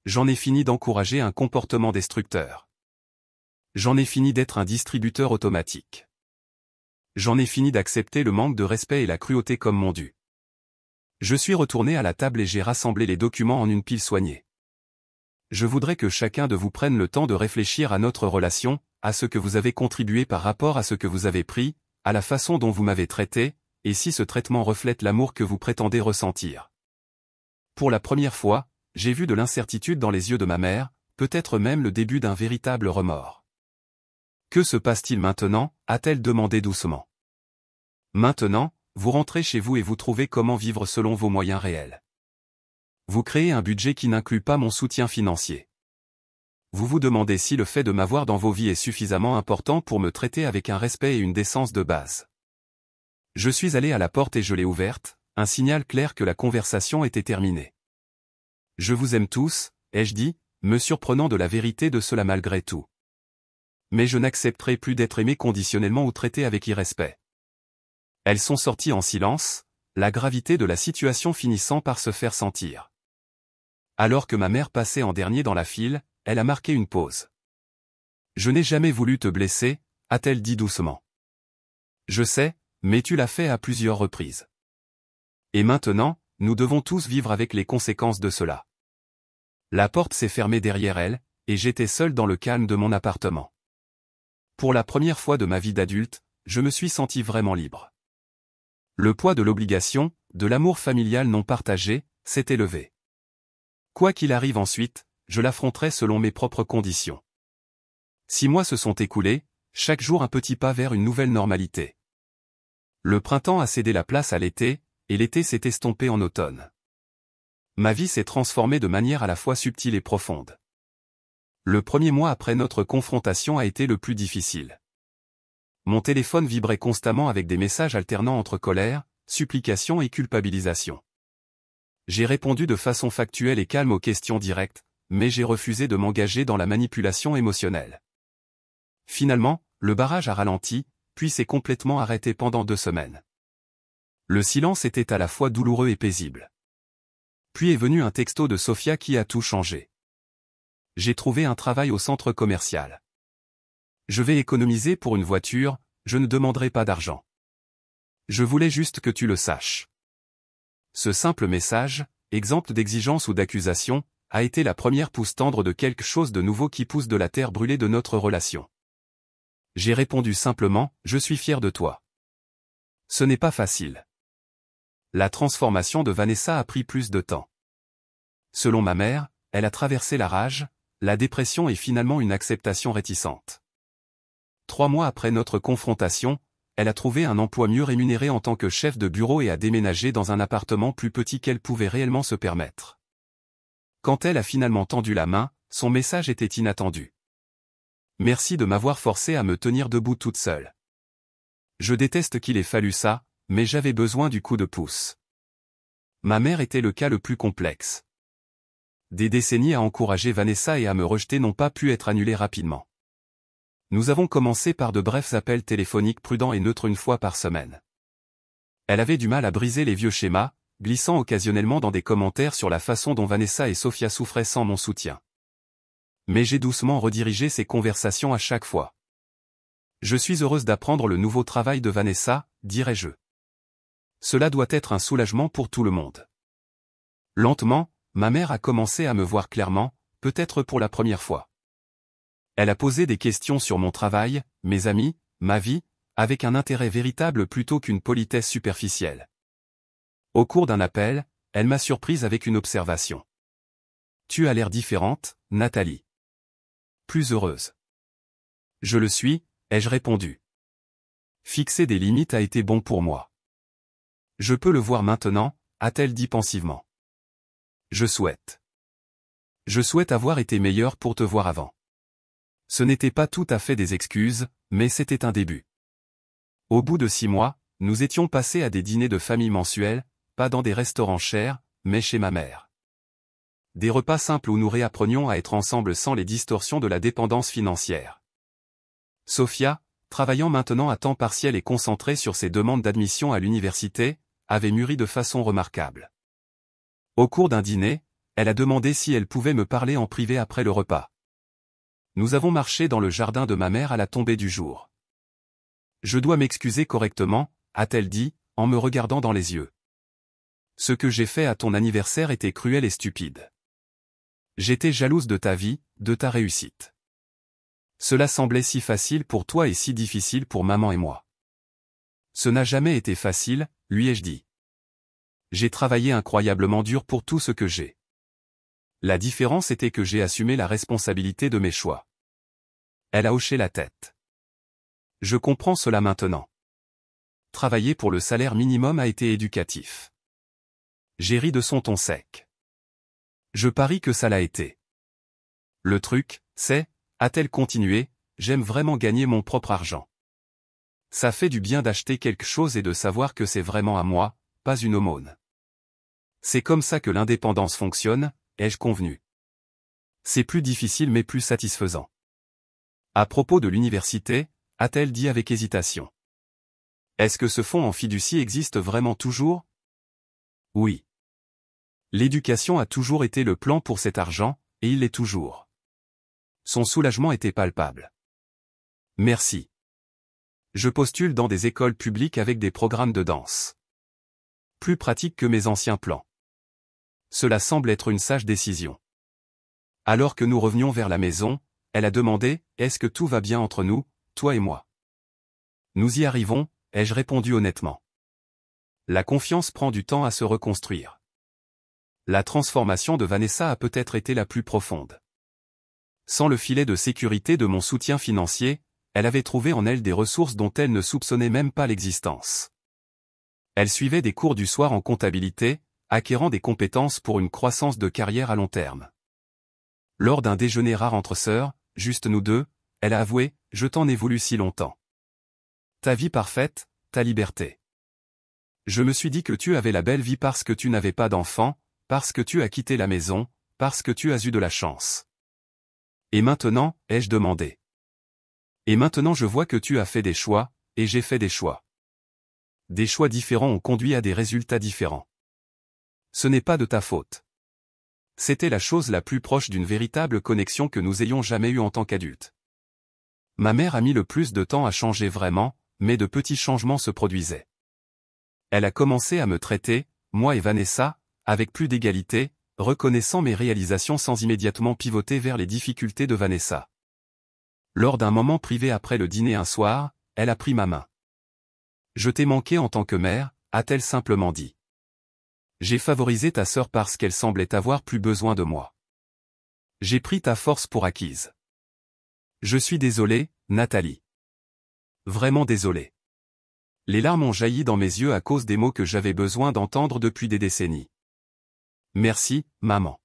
J'en ai fini d'encourager un comportement destructeur. J'en ai fini d'être un distributeur automatique. J'en ai fini d'accepter le manque de respect et la cruauté comme mon dû. Je suis retourné à la table et j'ai rassemblé les documents en une pile soignée. Je voudrais que chacun de vous prenne le temps de réfléchir à notre relation, à ce que vous avez contribué par rapport à ce que vous avez pris, à la façon dont vous m'avez traité, et si ce traitement reflète l'amour que vous prétendez ressentir. Pour la première fois, j'ai vu de l'incertitude dans les yeux de ma mère, peut-être même le début d'un véritable remords. Que se passe-t-il maintenant? A-t-elle demandé doucement. Maintenant, vous rentrez chez vous et vous trouvez comment vivre selon vos moyens réels. Vous créez un budget qui n'inclut pas mon soutien financier. Vous vous demandez si le fait de m'avoir dans vos vies est suffisamment important pour me traiter avec un respect et une décence de base. Je suis allé à la porte et je l'ai ouverte, un signal clair que la conversation était terminée. Je vous aime tous, ai-je dit, me surprenant de la vérité de cela malgré tout. Mais je n'accepterai plus d'être aimé conditionnellement ou traité avec irrespect. Elles sont sorties en silence, la gravité de la situation finissant par se faire sentir. Alors que ma mère passait en dernier dans la file, elle a marqué une pause. Je n'ai jamais voulu te blesser, a-t-elle dit doucement. Je sais, mais tu l'as fait à plusieurs reprises. Et maintenant, nous devons tous vivre avec les conséquences de cela. La porte s'est fermée derrière elle, et j'étais seul dans le calme de mon appartement. Pour la première fois de ma vie d'adulte, je me suis senti vraiment libre. Le poids de l'obligation, de l'amour familial non partagé, s'est élevé. Quoi qu'il arrive ensuite, je l'affronterai selon mes propres conditions. 6 mois se sont écoulés, chaque jour un petit pas vers une nouvelle normalité. Le printemps a cédé la place à l'été, et l'été s'est estompé en automne. Ma vie s'est transformée de manière à la fois subtile et profonde. Le premier mois après notre confrontation a été le plus difficile. Mon téléphone vibrait constamment avec des messages alternant entre colère, supplication et culpabilisation. J'ai répondu de façon factuelle et calme aux questions directes, mais j'ai refusé de m'engager dans la manipulation émotionnelle. Finalement, le barrage a ralenti, puis s'est complètement arrêté pendant 2 semaines. Le silence était à la fois douloureux et paisible. Puis est venu un texto de Sophia qui a tout changé. J'ai trouvé un travail au centre commercial. Je vais économiser pour une voiture, je ne demanderai pas d'argent. Je voulais juste que tu le saches. Ce simple message, exempt d'exigence ou d'accusation, a été la première pousse tendre de quelque chose de nouveau qui pousse de la terre brûlée de notre relation. J'ai répondu simplement, je suis fier de toi. Ce n'est pas facile. La transformation de Vanessa a pris plus de temps. Selon ma mère, elle a traversé la rage, la dépression et finalement une acceptation réticente. 3 mois après notre confrontation, elle a trouvé un emploi mieux rémunéré en tant que chef de bureau et a déménagé dans un appartement plus petit qu'elle pouvait réellement se permettre. Quand elle a finalement tendu la main, son message était inattendu. Merci de m'avoir forcé à me tenir debout toute seule. Je déteste qu'il ait fallu ça, mais j'avais besoin du coup de pouce. Ma mère était le cas le plus complexe. Des décennies à encourager Vanessa et à me rejeter n'ont pas pu être annulées rapidement. Nous avons commencé par de brefs appels téléphoniques prudents et neutres une fois par semaine. Elle avait du mal à briser les vieux schémas, glissant occasionnellement dans des commentaires sur la façon dont Vanessa et Sophia souffraient sans mon soutien. Mais j'ai doucement redirigé ces conversations à chaque fois. Je suis heureuse d'apprendre le nouveau travail de Vanessa, dirais-je. Cela doit être un soulagement pour tout le monde. Lentement, ma mère a commencé à me voir clairement, peut-être pour la première fois. Elle a posé des questions sur mon travail, mes amis, ma vie, avec un intérêt véritable plutôt qu'une politesse superficielle. Au cours d'un appel, elle m'a surprise avec une observation. Tu as l'air différente, Nathalie. Plus heureuse. Je le suis, ai-je répondu. Fixer des limites a été bon pour moi. Je peux le voir maintenant, a-t-elle dit pensivement. Je souhaite avoir été meilleur pour te voir avant. Ce n'était pas tout à fait des excuses, mais c'était un début. Au bout de 6 mois, nous étions passés à des dîners de famille mensuels, pas dans des restaurants chers, mais chez ma mère. Des repas simples où nous réapprenions à être ensemble sans les distorsions de la dépendance financière. Sophia, travaillant maintenant à temps partiel et concentrée sur ses demandes d'admission à l'université, avait mûri de façon remarquable. Au cours d'un dîner, elle a demandé si elle pouvait me parler en privé après le repas. Nous avons marché dans le jardin de ma mère à la tombée du jour. Je dois m'excuser correctement, a-t-elle dit, en me regardant dans les yeux. Ce que j'ai fait à ton anniversaire était cruel et stupide. J'étais jalouse de ta vie, de ta réussite. Cela semblait si facile pour toi et si difficile pour maman et moi. Ce n'a jamais été facile, lui ai-je dit. J'ai travaillé incroyablement dur pour tout ce que j'ai. La différence était que j'ai assumé la responsabilité de mes choix. Elle a hoché la tête. Je comprends cela maintenant. Travailler pour le salaire minimum a été éducatif. J'ai ri de son ton sec. Je parie que ça l'a été. Le truc, c'est, a-t-elle continué, j'aime vraiment gagner mon propre argent. Ça fait du bien d'acheter quelque chose et de savoir que c'est vraiment à moi, pas une aumône. C'est comme ça que l'indépendance fonctionne, ai-je convenu. C'est plus difficile mais plus satisfaisant. À propos de l'université, a-t-elle dit avec hésitation. Est-ce que ce fonds en fiducie existe vraiment toujours? Oui. L'éducation a toujours été le plan pour cet argent, et il l'est toujours. Son soulagement était palpable. Merci. Je postule dans des écoles publiques avec des programmes de danse. Plus pratique que mes anciens plans. Cela semble être une sage décision. Alors que nous revenions vers la maison, elle a demandé, est-ce que tout va bien entre nous, toi et moi? Nous y arrivons, ai-je répondu honnêtement. La confiance prend du temps à se reconstruire. La transformation de Vanessa a peut-être été la plus profonde. Sans le filet de sécurité de mon soutien financier, elle avait trouvé en elle des ressources dont elle ne soupçonnait même pas l'existence. Elle suivait des cours du soir en comptabilité, acquérant des compétences pour une croissance de carrière à long terme. Lors d'un déjeuner rare entre sœurs, juste nous deux, elle a avoué, je t'en ai voulu si longtemps. Ta vie parfaite, ta liberté. Je me suis dit que tu avais la belle vie parce que tu n'avais pas d'enfant, parce que tu as quitté la maison, parce que tu as eu de la chance. Et maintenant, ai-je demandé. Et maintenant je vois que tu as fait des choix, et j'ai fait des choix. Des choix différents ont conduit à des résultats différents. Ce n'est pas de ta faute. C'était la chose la plus proche d'une véritable connexion que nous ayons jamais eue en tant qu'adultes. Ma mère a mis le plus de temps à changer vraiment, mais de petits changements se produisaient. Elle a commencé à me traiter, moi et Vanessa, avec plus d'égalité, reconnaissant mes réalisations sans immédiatement pivoter vers les difficultés de Vanessa. Lors d'un moment privé après le dîner un soir, elle a pris ma main. Je t'ai manqué en tant que mère, a-t-elle simplement dit. J'ai favorisé ta sœur parce qu'elle semblait avoir plus besoin de moi. J'ai pris ta force pour acquise. Je suis désolé, Nathalie. Vraiment désolé. Les larmes ont jailli dans mes yeux à cause des mots que j'avais besoin d'entendre depuis des décennies. Merci, maman.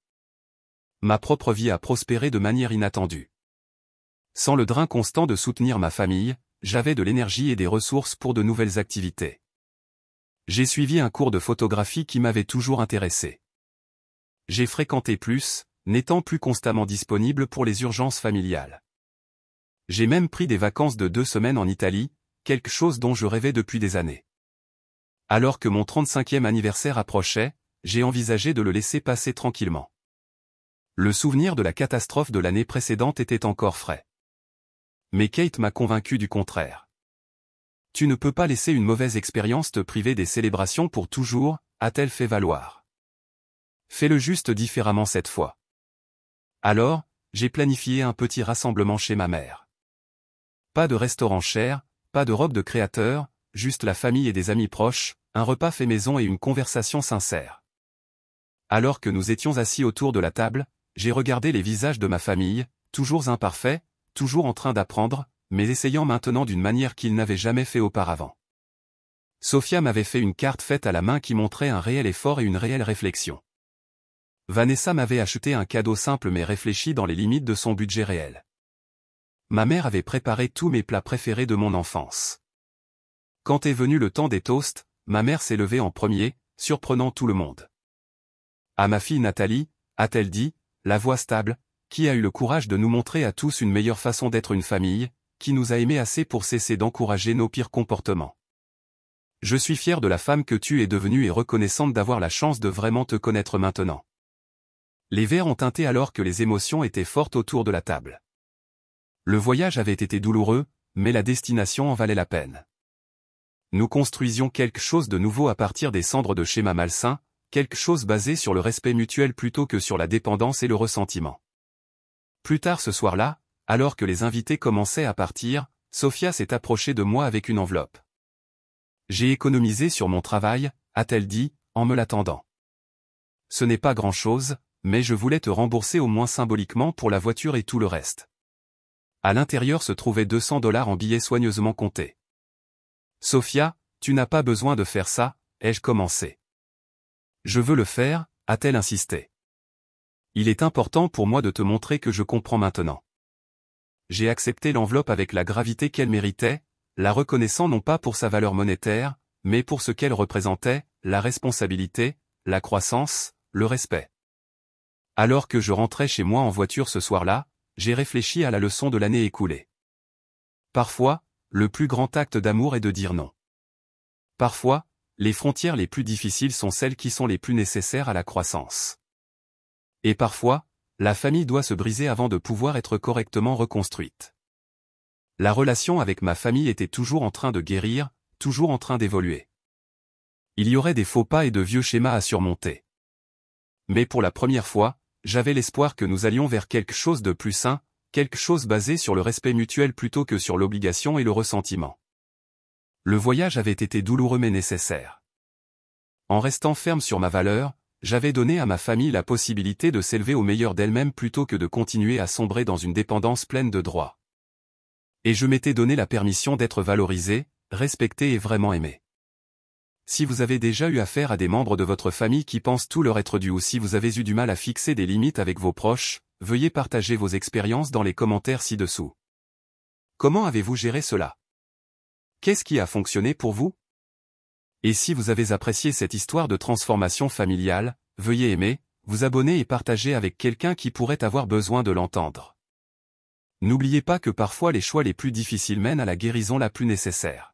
ma propre vie a prospéré de manière inattendue. Sans le drain constant de soutenir ma famille, j'avais de l'énergie et des ressources pour de nouvelles activités. J'ai suivi un cours de photographie qui m'avait toujours intéressé. J'ai fréquenté plus, n'étant plus constamment disponible pour les urgences familiales. J'ai même pris des vacances de 2 semaines en Italie, quelque chose dont je rêvais depuis des années. Alors que mon 35e anniversaire approchait, j'ai envisagé de le laisser passer tranquillement. Le souvenir de la catastrophe de l'année précédente était encore frais. Mais Kate m'a convaincu du contraire. Tu ne peux pas laisser une mauvaise expérience te priver des célébrations pour toujours, a-t-elle fait valoir. Fais-le juste différemment cette fois. Alors, j'ai planifié un petit rassemblement chez ma mère. Pas de restaurant cher, pas de robe de créateur, juste la famille et des amis proches, un repas fait maison et une conversation sincère. Alors que nous étions assis autour de la table, j'ai regardé les visages de ma famille, toujours imparfaits, toujours en train d'apprendre, mais essayant maintenant d'une manière qu'ils n'avaient jamais fait auparavant. Sophia m'avait fait une carte faite à la main qui montrait un réel effort et une réelle réflexion. Vanessa m'avait acheté un cadeau simple mais réfléchi dans les limites de son budget réel. Ma mère avait préparé tous mes plats préférés de mon enfance. Quand est venu le temps des toasts, ma mère s'est levée en premier, surprenant tout le monde. À ma fille Nathalie, a-t-elle dit, la voix stable, qui a eu le courage de nous montrer à tous une meilleure façon d'être une famille, qui nous a aimés assez pour cesser d'encourager nos pires comportements. Je suis fière de la femme que tu es devenue et reconnaissante d'avoir la chance de vraiment te connaître maintenant. Les verres ont tinté alors que les émotions étaient fortes autour de la table. Le voyage avait été douloureux, mais la destination en valait la peine. Nous construisions quelque chose de nouveau à partir des cendres de schémas malsains, quelque chose basé sur le respect mutuel plutôt que sur la dépendance et le ressentiment. Plus tard ce soir-là, alors que les invités commençaient à partir, Sophia s'est approchée de moi avec une enveloppe. J'ai économisé sur mon travail, a-t-elle dit, en me l'attendant. Ce n'est pas grand-chose, mais je voulais te rembourser au moins symboliquement pour la voiture et tout le reste. À l'intérieur se trouvaient $200 en billets soigneusement comptés. Sophia, tu n'as pas besoin de faire ça, ai-je commencé. Je veux le faire, a-t-elle insisté. Il est important pour moi de te montrer que je comprends maintenant. J'ai accepté l'enveloppe avec la gravité qu'elle méritait, la reconnaissant non pas pour sa valeur monétaire, mais pour ce qu'elle représentait, la responsabilité, la croissance, le respect. Alors que je rentrais chez moi en voiture ce soir-là, j'ai réfléchi à la leçon de l'année écoulée. Parfois, le plus grand acte d'amour est de dire non. Parfois, les frontières les plus difficiles sont celles qui sont les plus nécessaires à la croissance. Et parfois, la famille doit se briser avant de pouvoir être correctement reconstruite. La relation avec ma famille était toujours en train de guérir, toujours en train d'évoluer. Il y aurait des faux pas et de vieux schémas à surmonter. Mais pour la première fois, j'avais l'espoir que nous allions vers quelque chose de plus sain, quelque chose basé sur le respect mutuel plutôt que sur l'obligation et le ressentiment. Le voyage avait été douloureux mais nécessaire. En restant ferme sur ma valeur, j'avais donné à ma famille la possibilité de s'élever au meilleur d'elle-même plutôt que de continuer à sombrer dans une dépendance pleine de droits. Et je m'étais donné la permission d'être valorisé, respecté et vraiment aimé. Si vous avez déjà eu affaire à des membres de votre famille qui pensent tout leur être dû ou si vous avez eu du mal à fixer des limites avec vos proches, veuillez partager vos expériences dans les commentaires ci-dessous. Comment avez-vous géré cela? Qu'est-ce qui a fonctionné pour vous? Et si vous avez apprécié cette histoire de transformation familiale, veuillez aimer, vous abonner et partager avec quelqu'un qui pourrait avoir besoin de l'entendre. N'oubliez pas que parfois les choix les plus difficiles mènent à la guérison la plus nécessaire.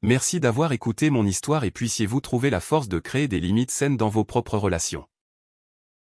Merci d'avoir écouté mon histoire et puissiez-vous trouver la force de créer des limites saines dans vos propres relations.